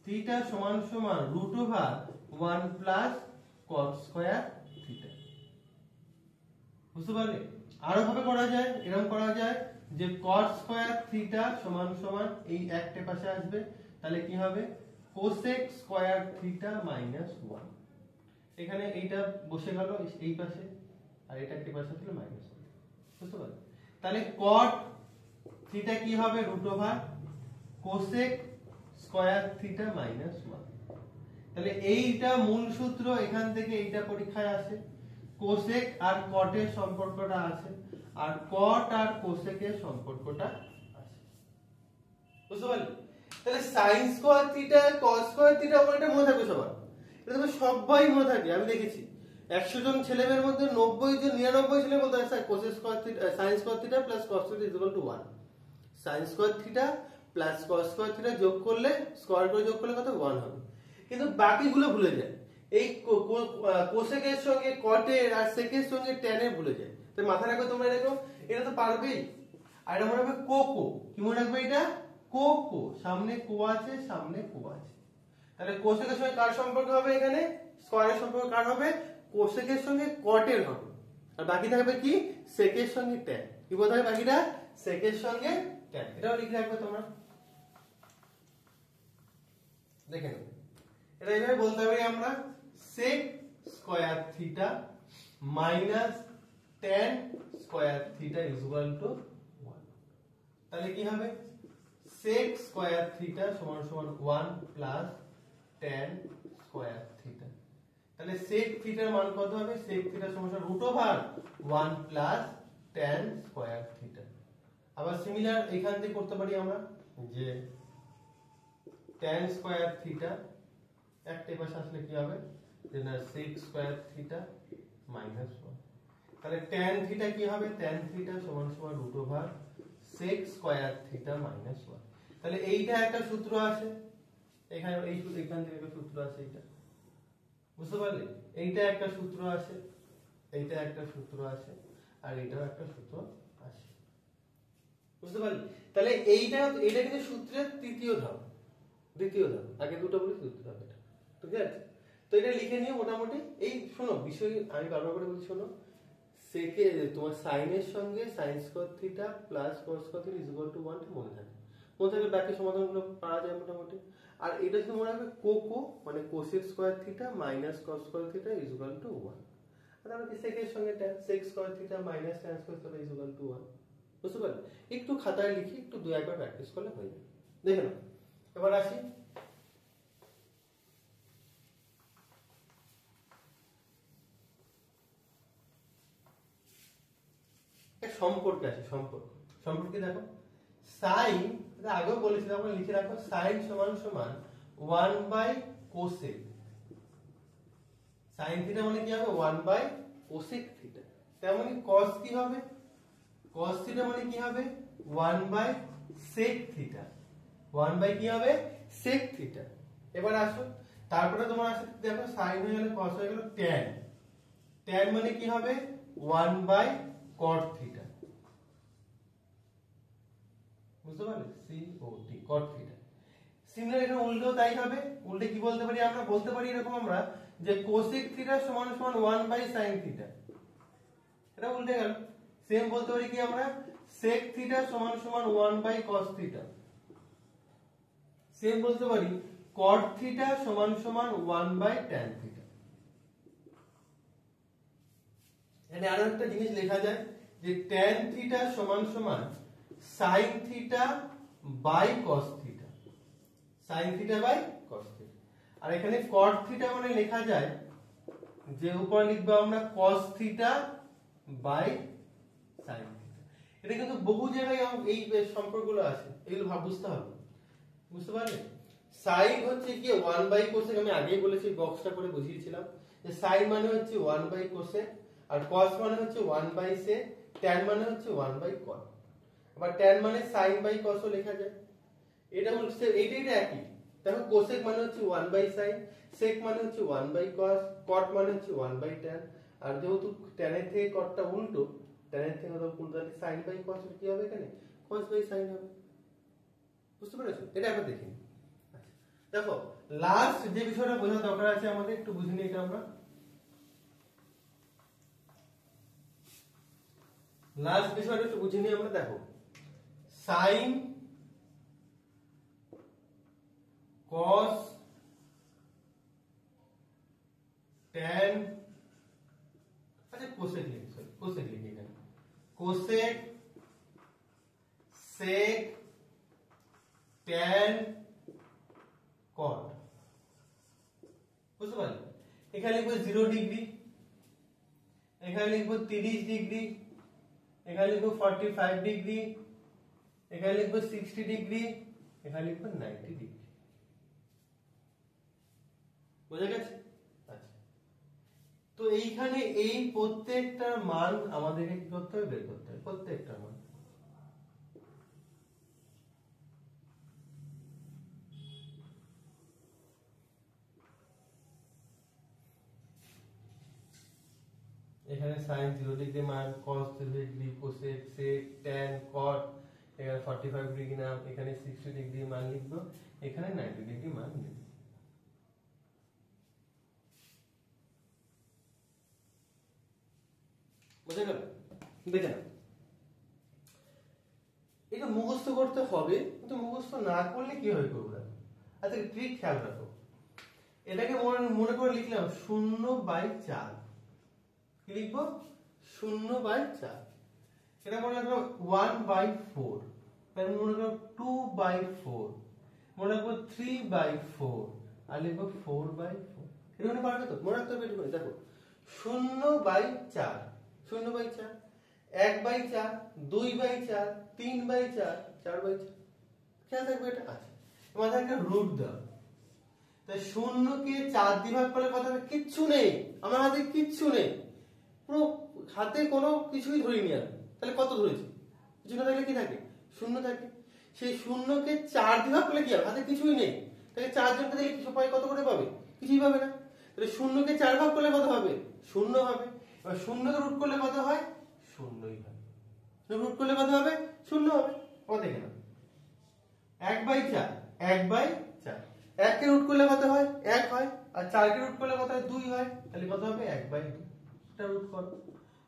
[SPEAKER 1] থিটা সমান সমান √1 প্লাস কস স্কয়ার থিটা। বুঝতে পারলে? আরো ভাবে করা যায়, এরকম করা যায় যে cos স্কয়ার থিটা সমান সমান এই একটা পাশে আসবে, তাহলে কি হবে, কোসেক স্কয়ার থিটা মাইনাস 1। এখানে এইটা বসে গেল এই পাশে, আর এটা একটা পাশে ছিল মাইনাস 1। বুঝতে পারলে? তাহলে cot থিটা কি হবে, √, কোসেক স্কয়ার থিটা মাইনাস 1। তাহলে এইটা মূল সূত্র, এখান থেকে এইটা পরীক্ষায় আসে। কোসেক আর কটের সম্পর্কটা আছে, আর কট আর কোসেকের সম্পর্কটা আছে। বুঝতে পারলে? তাহলে sin square theta cos square theta এটা মনে থাকবে সবার, এটা তো সবাই মনে থাকে। আমি দেখেছি 100 জন ছেলেমেয়ের মধ্যে 90 জন 99 ছেলে বলতে হয় sir cosec square theta sin square theta plus cos theta equal to 1। sin square theta plus cos square theta যোগ করলে, স্কয়ার করে যোগ করলে কত, 1 হবে। কিন্তু বাকিগুলো ভুলে যায়, এই কোসেকের সঙ্গে কটের আর সেকের সঙ্গে ট্যানের ভুলে যায়। তো মাথায় রাখো, তোমরা দেখো এটা তো পারবেই। আর এটা মনে রাখবে কোকো, কি মনে রাখবে, এটা কোকো, সামনে কো আছে, সামনে কো আছে। তাহলে কোসেকের সঙ্গে কার সম্পর্ক হবে, এখানে স্কয়ারের সম্পর্ক কার হবে, কোসেকের সঙ্গে কটের হবে। আর বাকি থাকবে কি, সেকের সঙ্গে ট্যান। কি বলতে হবে বাকিটা, সেকের সঙ্গে ট্যান। এটাও লিখে রাখবে তোমরা, দেখে নেবে। এটা এইভাবে বলতে পারি আমরা, sec square theta minus tan square theta is equal to 1। তাহলে কি হবে, sec স্কয়ার থিটা সমান সমান 1 প্লাস tan স্কয়ার থিটা। তাহলে sec থিটার মান কত হবে, sec থিটা সমান সমান √1 প্লাস tan স্কয়ার থিটা। আবার সিমিলার এখান থেকে করতে পারি আমরা যে tan স্কয়ার থিটা একটা পাশে আসলে কি হবে, যে না sec স্কয়ার থিটা মাইনাস 1। তাহলে tan থিটা কি হবে, tan থিটা সমান সমান √, sec স্কয়ার থিটা মাইনাস 1। তাহলে এইটা একটা সূত্র আছে, এখানে এই এখান থেকে একটা সূত্র আছে এইটা। বুঝতে পারলে? এইটা একটা সূত্র আছে, এইটা একটা সূত্র আছে, আর এইটাও একটা সূত্র আছে। বুঝতে পারলে? তাহলে এইটা কিন্তু সূত্রের তৃতীয় ধাপ, দ্বিতীয় ধাপ। আগে দুটো বলি, তৃতীয় ধাপ এটা। ঠিক আছে? তো এটা লিখে নিয়ে মোটামুটি এই শোনো বিষয় আমি বারবার করে বলছি, শোনো, সেকে তোমার সাইনের সঙ্গে sin square theta plus cos square theta is equal to 1 মনে থাকে। মনে থাকলে বাকি সমাধানগুলো পাওয়া যায় মোটামুটি। আর এটা শুধু মনে রাখবে কোকো মানে cosec square theta minus cos square theta is equal to 1। আর আমরা কি সেকের সঙ্গে tan sec square theta minus tan square theta is equal to 1। বুঝতে পারলে? একটু খাতায় লিখি, একটু দুই একবার প্র্যাকটিস করলে হয়ে যাবে। দেখে নাও। এবার আসি সম্পর্কে, আছে সম্পর্কে দেখো, সাইন আগেও বলেছিলাম, আমরা লিখে রাখো সাইন সমান সমান 1 বাই কোসেক। সাইন থিটা মানে কি হবে, 1 বাই কোসেক থিটা। তেমনি cos কি হবে, cos থিটা মানে কি হবে, 1 বাই সেক থিটা। 1 বাই কি হবে, সেক থিটা। এবার আসো, তারপরে তোমার আসে দেখো সাইন হয়ে গেল, cos হয়ে গেল, tan। tan মানে কি হবে, 1 বাই cot থিটা। বুঝতে পারলে, COT cot থিটা। সিমিলার এখানে উল্টো তাই হবে। উল্টে কি বলতে পারি আমরা? বলতে পারি এরকম আমরা যে কোসেক থিটা সমান সমান 1/sin থিটা। এটা উল্টে গেল। সেম বলতে পারি কি আমরা? sec থিটা সমান সমান 1/cos থিটা। সেম বলতে পারি cot থিটা সমান সমান 1/tan থিটা। এখানে আরো একটা জিনিস লেখা যায় যে tan থিটা সমান সমান sin theta by cos theta. sin theta by cos theta. আর এখানে cot থিটা মানে লেখা যায় যে উপর লিখবো আমরা cos theta by sin theta. এটা কিন্তু বহু জায়গায় এই সম্পর্কগুলো আছে, এগুলো বুঝতে হবে। বুঝতে পারলে? sin হচ্ছে কি 1/cosec, আমি আগেই বলেছি, বক্সটা করে বুঝিয়েছিলাম যে sin মানে হচ্ছে 1/cosec আর cos মানে হচ্ছে 1/sec, tan মানে হচ্ছে 1/cot। আবার tan মানে sin বাই cos ও লেখা যায়। এটা হচ্ছে এইটা একই। দেখো cosec মানে হচ্ছে 1/sin, sec মানে হচ্ছে 1/cos, cot মানে হচ্ছে 1/tan। আর যেহেতু tan এর থেকে cot টা উল্টো, tan এর থেকে উল্টো, তাহলে sin বাই cos এর কি হবে এখানে? cos বাই sin হবে। বুঝতে পেরেছো? এটা একবার দেখি। আচ্ছা দেখো, লাস্ট যে বিষয়টা বোঝা দরকার আছে আমাদের, একটু বুঝে নিই এটা আমরা। লাস্ট বিষয়টা একটু বুঝে নিই আমরা। দেখো sin cos tan, আচ্ছা cosec লিখি, সরি cosec লিখি এখানে, cosec sec tan cot। বুঝতে পারলে? এখানে লিখবো 0 ডিগ্রি, এখানে লিখবো 30 ডিগ্রি, এখানে লিখবো 45 ডিগ্রি, এখানে লিখবো 60 ডিগ্রি, এখানে লিখবো 90 ডিগ্রি। বুঝা গেছে? আচ্ছা, তো এইখানে এই প্রত্যেকটার মান আমাদেরকে কি করতে হবে? বের করতে হবে প্রত্যেকটার মান। এখানে sin 0 ডিগ্রি মান, cos 0 degree, cosec, sec, tan, cot, এখানে 45 ডিগ্রি নাম, এখানে 60 ডিগ্রি মান লিখবো, এখানে 90 ডিগ্রি মান লিখবো। বুঝা গেল? দেখে না, এটা মুখস্থ করতে হবে, কিন্তু মুখস্থ না করলে কিভাবে করবো? দেখো আচ্ছা, ট্রিক খেয়াল রাখো। এটাকে মনে করে লিখলাম 0/4। কি লিখবো? 0/4। এটা মনে রাখবো 1/4, তার মনে রাখবো 2/4, মনে রাখবো 3/4, আর লিখবো 4/4। এটা মনে পারবে তো? মনে রাখতে হবে এটা। দেখো 0/4, 0/4, 1/4, 2/4, 3/4, 4/4। খেয়াল থাকবে এটা। আচ্ছা, মাথায় একটা রুট দাও। তাই 0-কে 4 দিয়ে ভাগ করলে কত হবে? কিচ্ছু নেই আমার হাতে, কিচ্ছু নেই, পুরো হাতে কোনো কিছুই ধরিনি আমি। তাহলে কত ধরেছি? কিছু না থাকলে কি থাকে? 0 থাকে। সেই 0-কে 4 দিয়ে ভাগ করলে কি হবে? হাতে কিছুই নেই, তাহলে 4 জনকে দিলে সবাই কত করে পাবে? কিছুই পাবে না। তাহলে 0-কে 4 ভাগ করলে কত হবে? 0 হবে। এবার 0-কে রুট করলে কত হয়? 0ই হয়। রুট করলে কত হবে? 0 হবে। কত দেখে না, 1/4, 1/4, 1 কে রুট করলে কত হয়? 1 হয়। আর 4 কে রুট করলে কত হয়? 2 হয়। তাহলে কত হবে? 1/2। এটা রুট করো।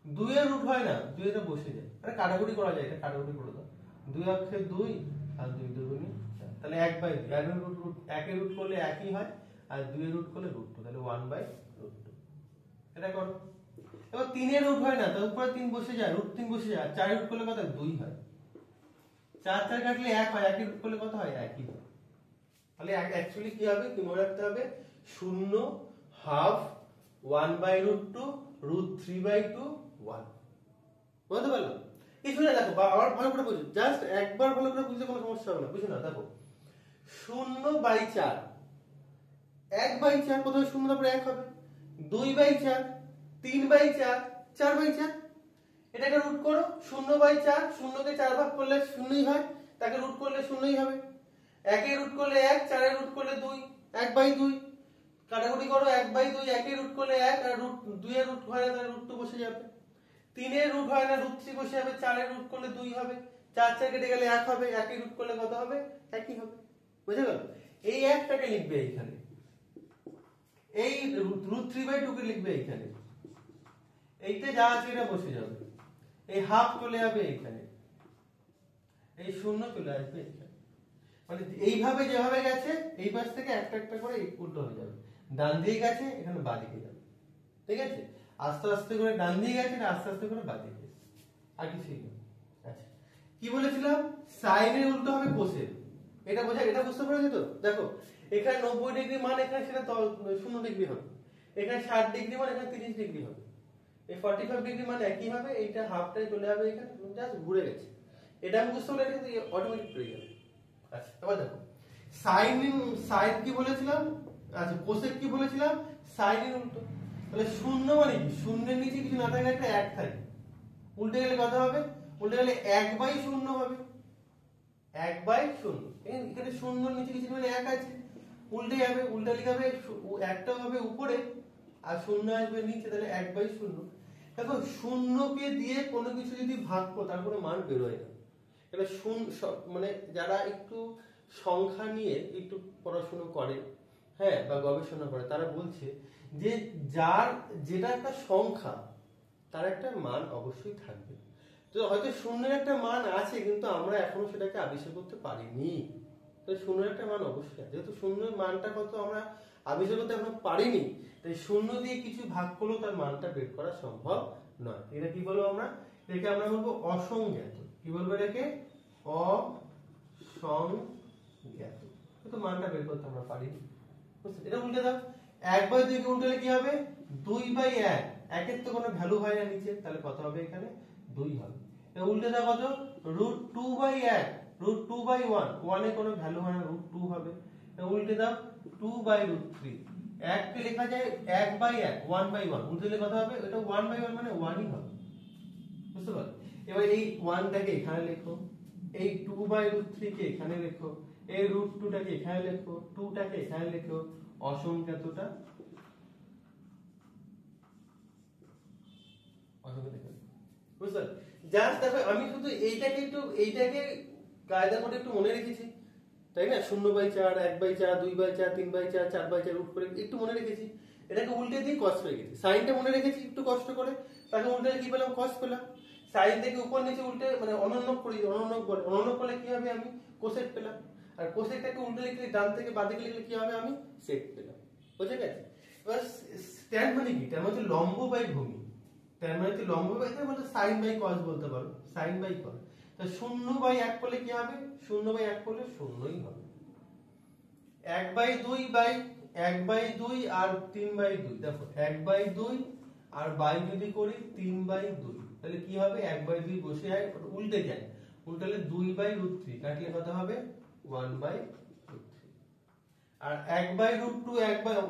[SPEAKER 1] 2 এর রুট হয় না, 2 এটা বসে যায়। আরে কাটাকুটি করা যায়, এটা কাটাকুটি করে দাও। 2 অক্ষে 2 আর 2 দুগুণে 4, তাহলে 1/2। 1 এর রুট করলে 1ই হয়, আর 2 এর রুট করলে √2, তাহলে 1/√2। এটা করো। এবার 3 এর রুট হয় না, তার উপরে 3 বসে যায়, √3 বসে যায়। আর 4 এর রুট করলে কত হয়? 2 হয়। 4 4 কাটলে 1 হয়, 1 এর রুট করলে কত হয়? 1ই হয়। তাহলে অ্যাকচুয়ালি কি হবে? কি মনে রাখতে হবে? 0, হাফ, 1/√2, √3/2, 1। বুঝতে পারলো? কিছু না, দেখো আবার ভালো করে বুঝো, জাস্ট একবার ভালো করে বুঝলে কোনো সমস্যা হবে না। বুঝো না? দেখো 0/4, 1/4, প্রথমে 0 তারপরে 1 হবে, 2/4, 3/4, 4/4। এটাকে রুট করো। 0/4, 0-কে 4 ভাগ করলে 0ই হয়, তাকে রুট করলে 0ই হবে। 1 এর রুট করলে 1, 4 এর রুট করলে 2, 1/2। কাটাকুটি করো, 1/2, 1 এর রুট করলে 1, আর 2 এর রুট হয় না, তাহলে √2 বসে যাবে। 3 এর রুট হয় না, √3 বসে যাবে। 4 এর রুট করলে 2 হবে, 4 4 কেটে গেলে 1 হবে, 1 এর রুট করলে কত হবে? 1ই হবে। বুঝে গেল? এই একটাকে লিখবে এইখানে, এই √3/2 কে লিখবে এইখানে, এইটা যা আছে এটা বসে যাবে, এই হাফ চলে যাবে এইখানে, এই শূন্য চলে আসবে এইখানে। মানে এইভাবে যেভাবে গেছে এই পাশ থেকে একটা একটা করে উল্টো হয়ে যাবে, ডান দিকে গেছে এখানে বাঁ দিকে যাবে, ঠিক আছে? আস্তে আস্তে করে ডান দিকে গেছে, আস্তে আস্তে করে বাঁ দিকে, আর কিছুই না। আচ্ছা, কি বলেছিলাম? সাইনের উল্টো হবে কোসের, এটা বুঝতে পেরেছো তো? দেখো এখানে 90 ডিগ্রি মান, এখানে সেটা 0 ডিগ্রি হবে, এখানে 60 ডিগ্রি মান, এখানে 30 ডিগ্রি হবে, এই 45 ডিগ্রি মান একই হবে, এইটা হাফটাই চলে যাবে এখানে, জাস্ট ঘুরে গেছে। এটা আমি বুঝতে পারলে এটা কিন্তু অটোমেটিক পেয়ে যাবে। আচ্ছা, এবার দেখো সাইন কি বলেছিলাম, আচ্ছা কোসেক কি বলেছিলাম, সাইনের উল্টো। তাহলে শূন্য মানে কি? শূন্যের নিচে কিছু না থাকলে একটা 1 থাকে, উল্টে গেলে কত হবে? উল্টে গেলে 1/0 হবে, 1/0। এখানে শূন্যর নিচে কিছু মানে 1 আছে, উল্টে যাবে, উল্টা লিখাবে, একটা হবে উপরে আর শূন্য আসবে নিচে, তাহলে 1/0। দেখো শূন্যকে দিয়ে কোনো কিছু যদি ভাগ করো তার কোনো মান বেরোয় না। এটা মানে যারা একটু সংখ্যা নিয়ে একটু পড়াশোনা করে, হ্যাঁ, বা গবেষণা করে, তারা বলছে যে যেটা একটা সংখ্যা তার একটা মান অবশ্যই থাকবে। তো হয়তো শূন্যের একটা মান আছে কিন্তু আমরা এখনো সেটাকে আবিষ্কার করতে পারিনি। তো শূন্যের একটা মান অবশ্যই আছে, যেহেতু শূন্যের মানটা কত আমরা আবিষ্কার করতে এখনো পারিনি, তাই শূন্য দিয়ে কিছু ভাগ করলেও তার মানটা বের করা সম্ভব নয়। এটা কি বলবো আমরা? এটাকে আমরা বলবো অসংজ্ঞাত। কি বলবো এটাকে? অসংজ্ঞাত। তো মানটা বের করতে আমরা পারিনি। এটা উল্টে দাও, 1/2 কে উল্টালে কি হবে? 2/1। একের তো কোনো ভ্যালু হয় না নিচে, তাহলে কত হবে? এখানে 2 হবে। এটা উল্টে দাও কত? √2/1, √2/1, 1 এ কোনো ভ্যালু হয় না, √2 হবে। এটা উল্টে দাও 2/√3। 1 কে লেখা যায় 1/1, 1/1, উল্টে দিলে কত হবে? এটা 1/1 মানে 1 ই হবে, বুঝতে পারলে? এবার এই 1 টাকে এখানে লেখো, এই 2/√3 কে এখানে লেখো, এই √2 টাকে এখানে লেখো, 2 টাকে এখানে লেখো, অসংখ্যাতটা বুঝতে পারলে? জাস্ট দেখো আমি শুধু এইটাকে কায়দা করে একটু মনে রেখেছি, তাই না? 0/4, 1/4, 2/4, 3/4, 4/4 রুট করে একটু মনে রেখেছি, এটাকে উল্টে দিয়ে কস পেয়ে গেছি। সাইনটা মনে রেখেছি একটু কষ্ট করে, তাকে উল্টে কি পেলাম? কস পেলাম। সাইন থেকে উপর নিচে উল্টে মানে অনন্যক করি, অনন্যক করলে কি হবে? আমি কোসেক পেলাম। আর কোসেকটাকে উল্টে লিখলে ডান থেকে বাঁ দিকে লিখলে কি হবে? আমি সেক পেলাম। বুঝে গেছে? এবার ট্যান মানে কি? ট্যান হচ্ছে লম্ব বাই ভূমি, ট্যান মানে হচ্ছে লম্ব বাই, এটা বলতে সাইন বাই কস বলতে পারো, সাইন বাই কস। তো 0/1 করলে কি হবে? 0/1 করলে 0ই হবে। 1/2 আর 3/2, দেখো 1/2 আর বাই যদি করি 3/2, তাহলে কি হবে? 1/2 বসে যায়, উল্টে যায়, উল্টালে 2/√3, কাটলে কত হবে? 1/√3। আর 1/√2,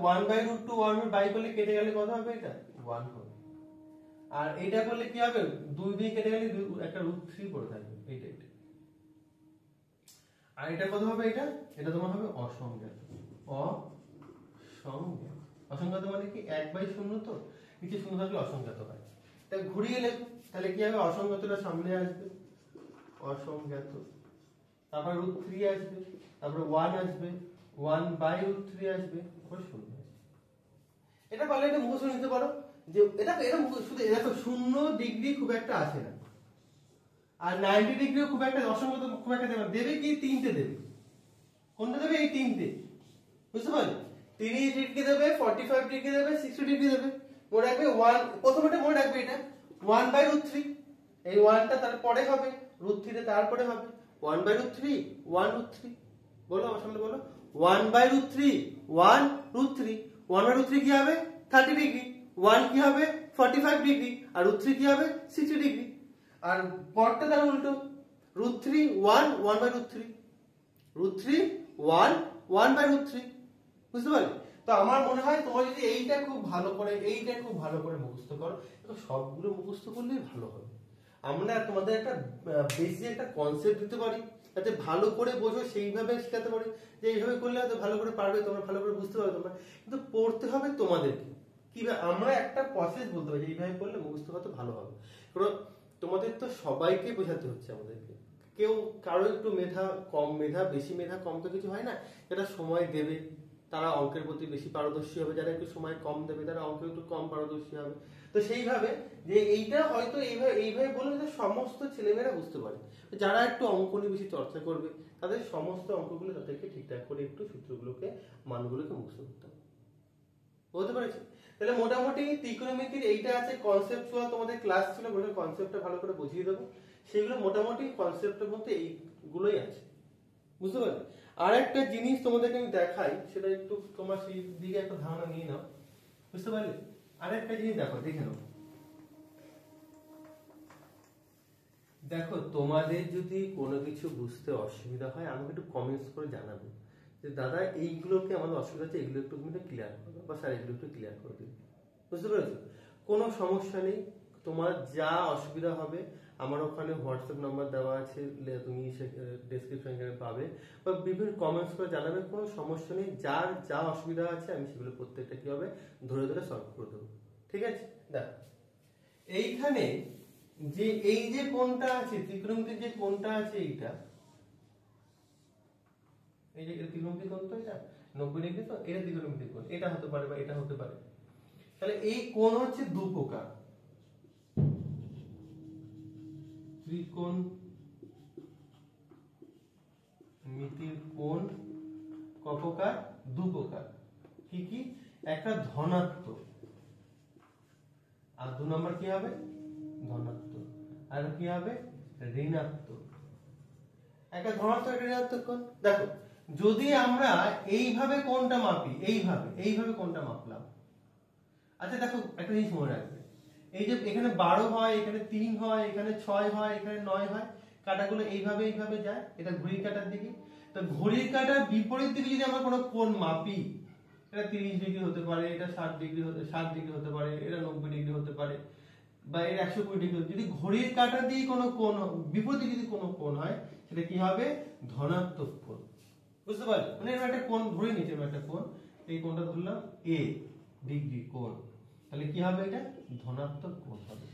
[SPEAKER 1] 1/√2, 1 বাই করলে কেটে গেলে কত হবে? এটা 1 হবে। আর এটা করলে কি হবে? 2 দিয়ে কেটে গেলে একটা √3 পড়ে থাকবে, এইটা। আর এটা কত হবে? এটা তোমার হবে অসংজ্ঞাত। অসংজ্ঞাত, অসংজ্ঞাত মানে কি? 1/0 তো, নিচে শূন্য থাকলে অসংজ্ঞাত হয়। তাই ঘুরিয়ে লেখো, তাহলে কি হবে? অসংজ্ঞাতটা সামনে আসবে, অসংজ্ঞাত, তারপর √3 আসবে, তারপর 1 আসবে, 1/√3 আসবে, তারপর 0 আসবে। এটা পারলে এটা মুখস্থ নিতে পারো যে এটা শুধু দেখো 0 ডিগ্রি খুব একটা আসে না, আর 90 ডিগ্রিও খুব একটা অসংগত খুব একটা দেবে, দেবে কি? 3টে দেবে। কোনটা দেবে? এই 3টে, বুঝতে পারলে? 30 ডিগ্রি দেবে, 45 ডিগ্রি দেবে, 60 ডিগ্রি দেবে। মনে রাখবে 1, প্রথমটা মনে রাখবে এটা 1/√3, এই 1টা তারপরে হবে, √3 তারপরে হবে 1/√3, 1√3। বলো আমার সামনে বলো, 1/√3, 1√3, 1/√3 কি হবে? 30 ডিগ্রি, 1 কি হবে? 45 ডিগ্রি, আর √3 কি হবে? 60 ডিগ্রি। আর পরটা তার উল্টো, √3, 1, 1/√3, √3, 1, 1/√3, বুঝতে পারলে? তো আমার মনে হয় তোমার যদি এইটা খুব ভালো করে মুখস্থ করো, তো সবগুলো মুখস্থ করলেই ভালো হবে। আমরা তোমাদের একটা বেসিক একটা কনসেপ্ট দিতে পারি, যাতে ভালো করে বোঝো, সেইভাবে শেখাতে পারি, যে এইভাবে করলে হয়তো ভালো করে পারবে, তোমরা ভালো করে বুঝতে পারবে তোমরা, কিন্তু পড়তে হবে তোমাদেরকে। কিভাবে? আমরা একটা প্রসেস বলতে পারি, এইভাবে করলে মুখস্থ করতে ভালো হবে। কারণ তোমাদের তো সবাইকে বোঝাতে হচ্ছে আমাদেরকে, কেউ কারো একটু মেধা কম, বেশি মেধা কম তো কিছু হয় না, যেটা সময় দেবে তারা অঙ্কের প্রতি বেশি পারদর্শী হবে, যারা একটু সময় কম দেবে তারা অঙ্কে একটু কম পারদর্শী হবে। তো সেইভাবে যে এইটা হয়তো এইভাবে বলে যে সমস্ত ছেলেমেয়েরা বুঝতে পারে, যারা একটু অঙ্ক নিয়ে বেশি চর্চা করবে তাদের সমস্ত অঙ্কগুলো তাদেরকে ঠিকঠাক করে একটু সূত্রগুলোকে মানগুলোকে মুখস্থ করতে হবে। বলতে পেরেছি? তাহলে মোটামুটি ত্রিকোণমিতির এইটা আছে কনসেপচুয়াল, তোমাদের ক্লাস ছিল বলে কনসেপ্টটা ভালো করে বুঝিয়ে দেবো। সেগুলো মোটামুটি কনসেপ্টের মধ্যে এইগুলোই আছে, বুঝতে পারলে? আর একটা জিনিস তোমাদেরকে আমি দেখাই, সেটা একটু তোমার সেই দিকে একটা ধারণা নিয়ে নাও, বুঝতে পারলে? আর একটা জিনিস দেখো, দেখে নাও। দেখো তোমাদের যদি কোনো কিছু বুঝতে অসুবিধা হয় আমাকে একটু কমেন্টস করে জানাবে যে দাদা এইগুলোকে আমাদের অসুবিধা হচ্ছে, এগুলো একটু ক্লিয়ার করো, বা স্যার এগুলো একটু ক্লিয়ার করে দিন। বুঝতে পেরেছো? কোনো সমস্যা নেই, তোমার যা অসুবিধা হবে আমার ওখানে হোয়াটসঅ্যাপ নাম্বার দেওয়া আছে, তুমি ডেসক্রিপশনে পাবে, বা বিভিন্ন কমেন্টস করে জানাবে, কোনো সমস্যা নেই। যার যা অসুবিধা আছে আমি সেগুলো প্রত্যেকটা কি হবে ধরে ধরে সলভ করে দেবো। ঠিক আছে? দেখো এইখানে যে এই যে কোণটা আছে, ত্রিকোণমিতির যে কোণটা আছে এইটা, এই যে ত্রিকোণমিতির কোণ তো এটা 90 ডিগ্রি, তো এটা ত্রিকোণমিতির কোণ, এটা হতে পারে বা এটা হতে পারে। তাহলে এই কোণ হচ্ছে দু প্রকার, ত্রিকোণমিতির কোণ ক প্রকার? দু প্রকার। কি কি? একটা ধনাত্মক, আর 2 নম্বর কি হবে? ধনাত্মক। আর কি হবে? ঋণাত্মক। একটা ধনাত্মক একটা ঋণাত্মক কোণ। দেখো যদি আমরা এইভাবে কোণটা মাপি, এইভাবে কোণটা মাপলাম, আচ্ছা দেখো একটা জিনিস মনে রাখবে, এই যে এখানে 12 হয়, এখানে 3 হয়, এখানে 6 হয়, এখানে 9 হয়, কাঁটাগুলো এইভাবে যায়, এটা ঘড়ির কাঁটার দিকে। তো ঘড়ির কাঁটার বিপরীত দিকে যদি আমরা কোনো কোণ মাপি, এটা 30 ডিগ্রি হতে পারে, এটা 60 ডিগ্রি হতে পারে, এটা 90 ডিগ্রি হতে পারে, বা এর 120 ডিগ্রি। যদি ঘড়ির কাঁটা দিয়ে কোনো কোণ বিপরীতে যদি কোনো কোণ হয় সেটা কি হবে? ধনাত্মক কোণ। বুঝতে পারলে? মানে এর একটা কোণ ধরে নিয়েছি, একটা কোণ, এই কোণটা ধরলাম a ডিগ্রি কোণ, তাহলে কি হবে? এটা ধনাত্মক কোণ হবে।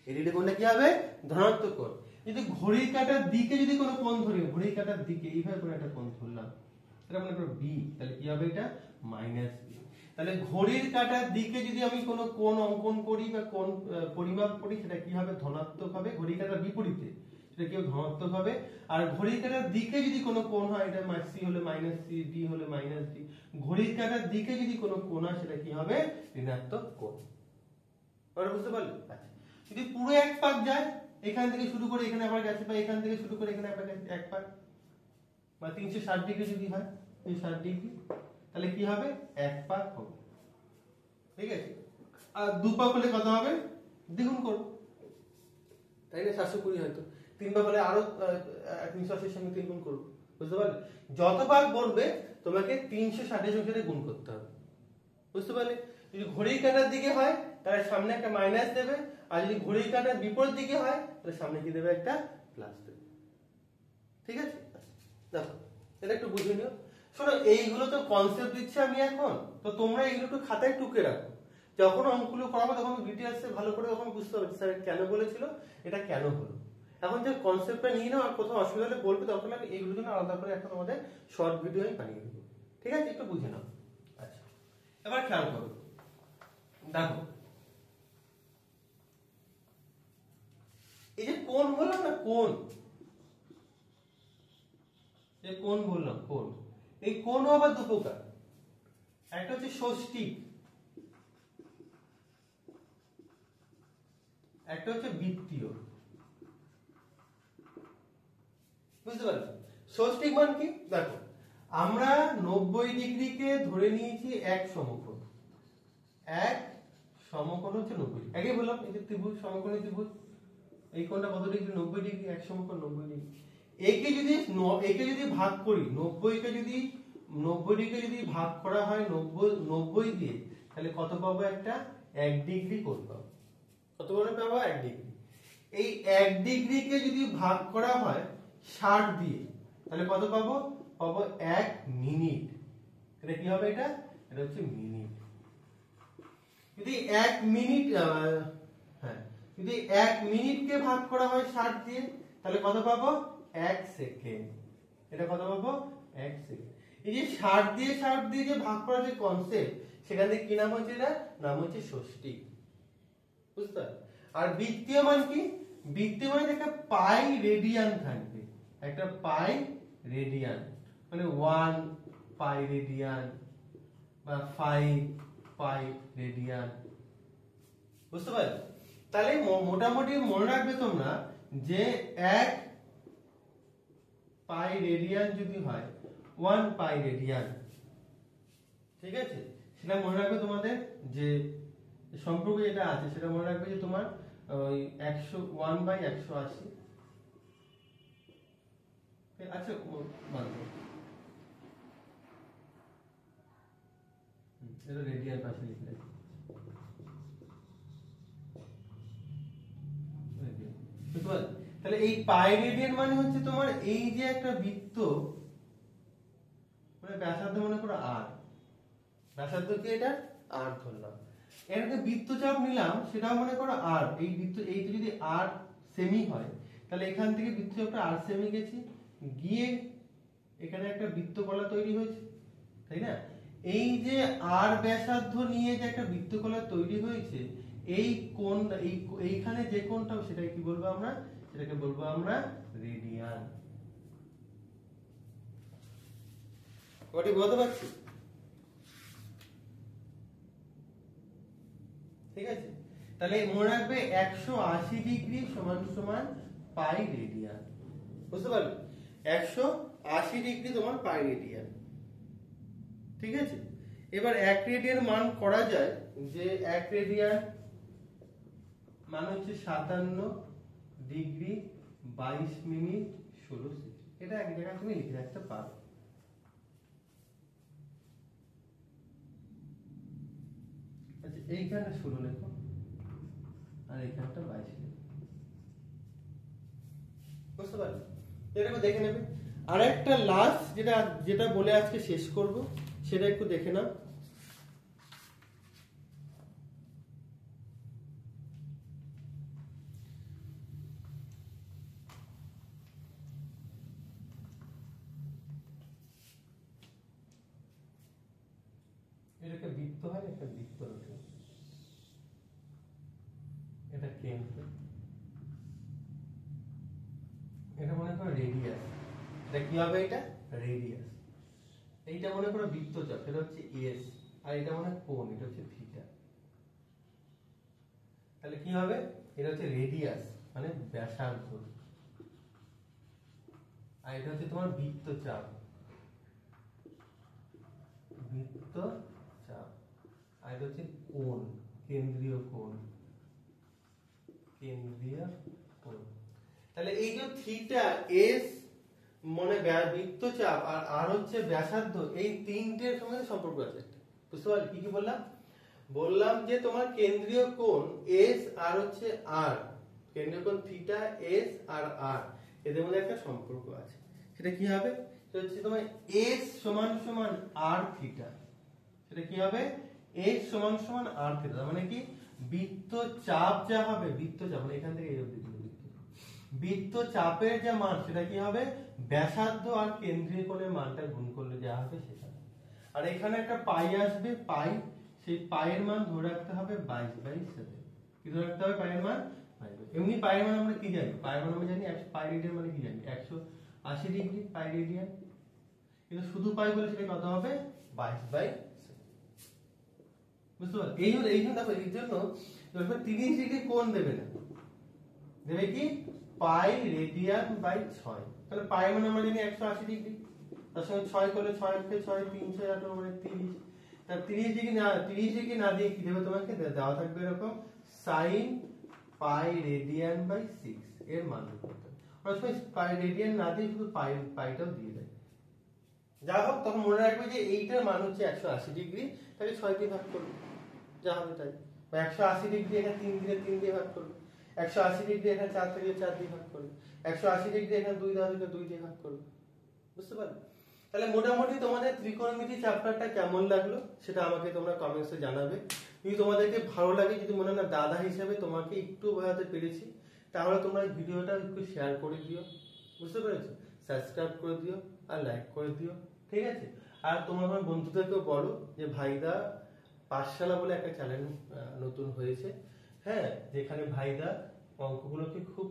[SPEAKER 1] এই ডিগ্রি কোণটা কি হবে? ধনাত্মক কোণ। যদি ঘড়ির কাঁটার দিকে যদি কোনো কোণ ধরি, ঘড়ির কাঁটার দিকে এইভাবে করে একটা কোণ ধরলাম, এটা মনে করো b, তাহলে কি হবে? এটা মাইনাস b। তাহলে ঘড়ির কাঁটার দিকে যদি আমি কোনো কোণ অঙ্কন করি বা কোণ পরিমাপ করি, সেটা কি হবে? ধনাত্মক হবে। ঘড়ির কাঁটার বিপরীতে সেটা কি ধনাত্মক হবে। আর ঘড়ির কাঁটার দিকে যদি কোনো কোণ হয়, এটা c হলে মাইনাস c, d হলে মাইনাস d। ঘড়ির কাঁটার দিকে যদি কোনো কোণ হয় সেটা কি হবে? ঋণাত্মক কোণ। তোমরা বুঝতে পারলে? আচ্ছা, যদি পুরো এক পাক যায়, এখান থেকে শুরু করে এখানে আবার গেছে, বা এখান থেকে শুরু করে এখানে আবার গেছে এক পাক, বা 360 ডিগ্রি যদি হয়, 360 ডিগ্রি, তাহলে কি হবে? এক পাক হবে। ঠিক আছে? আর দু পাক হলে কত হবে? দ্বিগুণ করব, তাই না? 720 হয়তো 3 পাক হলে আরো 380 এর সঙ্গে 3 গুণ করব। বুঝতে পারলে? যত পাক বলবে তোমাকে 360 এর সঙ্গে গুণ করতে হবে। বুঝতে পারলে? যদি ঘড়ির কাঁটার দিকে হয় তাহলে সামনে একটা মাইনাস দেবে, আর যদি ঘড়ির কাঁটার বিপরীত দিকে হয় তাহলে সামনে কি দেবে? একটা প্লাস দেবে। ঠিক আছে? দেখো এটা একটু বুঝে নিও। শোনো, এইগুলো তো কনসেপ্ট দিচ্ছি আমি এখন, তো তোমরা এগুলো একটু খাতায় টুকে রাখো। যখন অঙ্কগুলো করাবো তখন ডিটেইলসে ভালো করে তখন বুঝতে পারবে স্যার কেন বলেছিল, এটা কেন হলো। এখন যে কনসেপ্টটা নিয়ে নাও, আর কোথাও অসুবিধা হলে বলবে, তখন আমি এইগুলোর জন্য আলাদা করে একটা তোমাদের শর্ট ভিডিও আমি বানিয়ে দেবো। ঠিক আছে? একটু বুঝে নাও। আচ্ছা, এবার খেয়াল করো, দেখো এই যে কোণ বললাম না, কোণ, যে কোণ বললাম, কোণ, এই কোণ আবার দু প্রকার। একটা হচ্ছে ষষ্ঠিক, একটা হচ্ছে বৃত্তীয়। বুঝতে পারলে? ষষ্ঠিক মান কি? দেখো আমরা 90 ডিগ্রিকে ধরে নিয়েছি এক সমকোণ, এক সমকোণ হচ্ছে 90 ডিগ্রি। আগে বললাম এই যে ত্রিভুজ, সমকোণী ত্রিভুজ, এই কোণটা কত ডিগ্রি? 90 ডিগ্রি, এক সমকোণ 90 ডিগ্রি। একে যদি ভাগ করি, 90 ডিগ্রি যদি ভাগ করা হয় 90 দিয়ে, তাহলে কত পাবো? একটা 1 ডিগ্রি কোণ পাবো। কত কোণ পাবো? 1 ডিগ্রি। এই 1 ডিগ্রিকে যদি ভাগ করা হয় 60 দিয়ে, তাহলে কত পাবো? পাবো 1 মিনিট। এটা কি হবে? এটা হচ্ছে মিনিট। যদি 1 মিনিট, হ্যাঁ, যদি 1 মিনিটকে ভাগ করা হয় 60 দিয়ে, তাহলে কত পাবো? 1 সেকেন্ড। এটা কত পাবো? 1 সেকেন্ড। এই যে 60 দিয়ে যে ভাগ করার যে কনসেপ্ট, সেখান থেকে কি নাম হচ্ছে? এটা নাম হচ্ছে ষষ্ঠী। বুঝতে? আর বৃত্তীয় মান কি? বৃত্তীয় মানে একটা পাই রেডিয়ান থাকবে, একটা পাই রেডিয়ান, মানে 1 পাই রেডিয়ান বা 5 পাই রেডিয়ান। বুঝতে পারলে? তাহলে মোটামুটি মনে রাখবে তোমরা যে 1 পাই রেডিয়ান যদি হয় 1 পাই রেডিয়ান, ঠিক আছে, সেটা মনে রাখবে তোমাদের যে সম্পর্ক যেটা আছে সেটা মনে রাখবে যে তোমার ওই 1/180। আচ্ছা মানবো এটা রেডিয়ান পাশে লিখলে তাহলে এই পাই রেডিয়ান মানে হচ্ছে তোমার এই যে একটা বৃত্ত, মানে ব্যাসার্ধ মনে করো আর, ব্যাসার্ধ কি এটা আর ধরলাম, এর একটা বৃত্তচাপ নিলাম সেটাও মনে করো আর, এই বৃত্ত এইটা যদি আর সেমি হয় তাহলে এখান থেকে বৃত্তচাপটা আর সেমি গেছে গিয়ে এখানে একটা বৃত্তকলা তৈরি হয়েছে, তাই না? এই যে আর ব্যাসার্ধ নিয়ে যে একটা বৃত্তকলা তৈরি হয়েছে, এই কোণ এইখানে যে কোণটা সেটাকে কি বলবো আমরা? সেটাকে বলবো আমরা রেডিয়ান। কটি বুঝতে পারছি? ঠিক আছে, তাহলে মনে রাখবে 180 ডিগ্রি সমান সমান পাই রেডিয়ান। বুঝতে পারলে? 180 ডিগ্রি তোমার পাই রেডিয়ান। ঠিক আছে, এবার 1 রেডিয়ান মান করা যায় যে 1 রেডিয়ান মান হচ্ছে 57 ডিগ্রি 22 মিনিট 16 সেকেন্ড। এটা এক জায়গায় তুমি লিখে রাখতে পারো। আচ্ছা, এইখানে 16 লেখো আর এইখানটা 22 লেখো। বুঝতে পারলে? এটা দেখে নেবে। আর একটা লাস্ট যেটা যেটা বলে আজকে শেষ করব সেটা একটু দেখে নাও। এটা একটা বৃত্ত হয়, একটা বৃত্ত রয়েছে, এটা কেন্দ্র, এটা মনে করো রেডিয়াস, এটা কি হবে? এটা রেডিয়াস। এইটা মনে করো বৃত্তচাপ, এটা হচ্ছে এস, আর এটা মনে কোণ, এটা হচ্ছে থিটা। তাহলে কি হবে? এটা হচ্ছে রেডিয়াস মানে ব্যাসার্ধ, আর এটা হচ্ছে তোমার বৃত্তচাপ, বৃত্তচাপ, আর এটা হচ্ছে কোণ, কেন্দ্রীয় কোণ, কেন্দ্রীয় কোণ। তাহলে এই যে থিটা, এস মানে বৃত্তচাপ আর আর হচ্ছে ব্যাসার্ধ, এই তিনটের সঙ্গে সম্পর্ক আছে একটা। বুঝতে পারলে কি কি বললাম? বললাম যে তোমার কেন্দ্রীয় কোণ এস আর হচ্ছে আর, কেন্দ্রীয় কোণ থিটা, এস আর আর, এদের মধ্যে একটা সম্পর্ক আছে। সেটা কি হবে? সেটা হচ্ছে তোমার এস সমান সমান আর থিটা। সেটা কি হবে? এস সমান সমান আর থিটা। মানে কি বৃত্তচাপ যা হবে, বৃত্তচাপ মানে এখান থেকে এই অবধি বৃত্তচাপের যে মান সেটা কি হবে? ব্যাসার্ধ আর কেন্দ্রীয় কোণের মানটা গুণ করলে যা হবে সেটা। আর এখানে একটা পাই আসবে, পাই, সেই পাইয়ের মান ধরে রাখতে হবে 22/7। কি ধরে রাখতে হবে? পাইয়ের মান 22। এমনি পাইয়ের মান আমরা কি জানি? পাইয়ের মান আমরা জানি পাই রেডিয়ান মানে কি জানি? 180 ডিগ্রি পাই রেডিয়ান। কিন্তু শুধু পাই বলে সেটা কত হবে? 22/7। বুঝতে পারলে? এই জন্য দেখো, এই জন্য 30 ডিগ্রি কোণ দেবে না, দেবে কি পাই রেডিয়ান বাই 6। তাহলে পাই মানে আমরা জানি 180 ডিগ্রি, তার সঙ্গে 6 করলে 6 কে 6 3 6 8 মানে 30। তার 30 ডিগ্রি না দিয়ে কি দেবে তোমাকে? দেওয়া থাকবে এরকম sin পাই রেডিয়ান বাই 6 এর মান করতে। অনেক সময় পাই রেডিয়ান না দিয়ে শুধু পাইটাও দিয়ে দেয়। যা হোক, তখন মনে রাখবে যে এইটার মান হচ্ছে 180 ডিগ্রি, তাহলে 6 দিয়ে ভাগ করবে, যা হবে তাই। বা 180 ডিগ্রি এখানে 3 দিয়ে ভাগ করবে, 180 ডিগ্রি এখানে 4 দিয়ে ভাগ করবে, 180 ডিগ্রি এখানে 2 দিয়ে ভাগ করবে। বুঝতে পারলে? তাহলে মোটামুটি তোমাদের ত্রিকোণমিতি চ্যাপ্টারটা কেমন লাগলো সেটা আমাকে তোমরা কমেন্টসে জানাবে। যদি তোমাদেরকে ভালো লাগে, যদি মনে হয় না দাদা হিসেবে তোমাকে একটু বোঝাতে পেরেছি, তাহলে তোমরা এই ভিডিওটা একটু শেয়ার করে দিও। বুঝতে পেরেছো? সাবস্ক্রাইব করে দিও আর লাইক করে দিও, ঠিক আছে? আর তোমার আমার বন্ধুদেরকেও বলো যে ভাইদা পাঠশালা বলে একটা চ্যানেল নতুন হয়েছে, হ্যাঁ, যেখানে ভাইদা অঙ্কগুলোকে খুব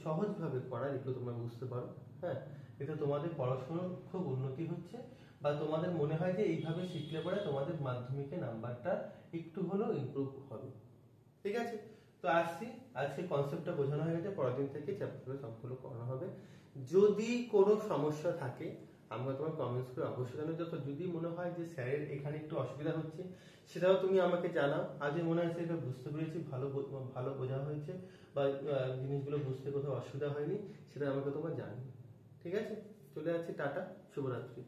[SPEAKER 1] সহজভাবে করায়, যেগুলো তোমরা বুঝতে পারো, হ্যাঁ, এতে তোমাদের পড়াশোনার খুব উন্নতি হচ্ছে, বা তোমাদের মনে হয় যে এইভাবে শিখলে পরে তোমাদের মাধ্যমিকের নাম্বারটা একটু হলেও ইমপ্রুভ হবে, ঠিক আছে? তো আসছি, আজকে কনসেপ্টটা বোঝানো হয়ে গেছে, পরের দিন থেকে চ্যাপ্টারগুলো সবগুলো করানো হবে। যদি কোনো সমস্যা থাকে আমরা তোমার কমেন্টস করে অবশ্যই জানো। যখন যদি মনে হয় যে স্যারের এখানে একটু অসুবিধা হচ্ছে, সেটাও তুমি আমাকে জানাও। আজ মনে হচ্ছে এটা বুঝতে পেরেছি, ভালো বোঝা হয়েছে, বা জিনিসগুলো বুঝতে কোথাও অসুবিধা হয়নি, সেটা আমাকে তোমার জানিও, ঠিক আছে? চলে যাচ্ছি, টাটা, শুভরাত্রি।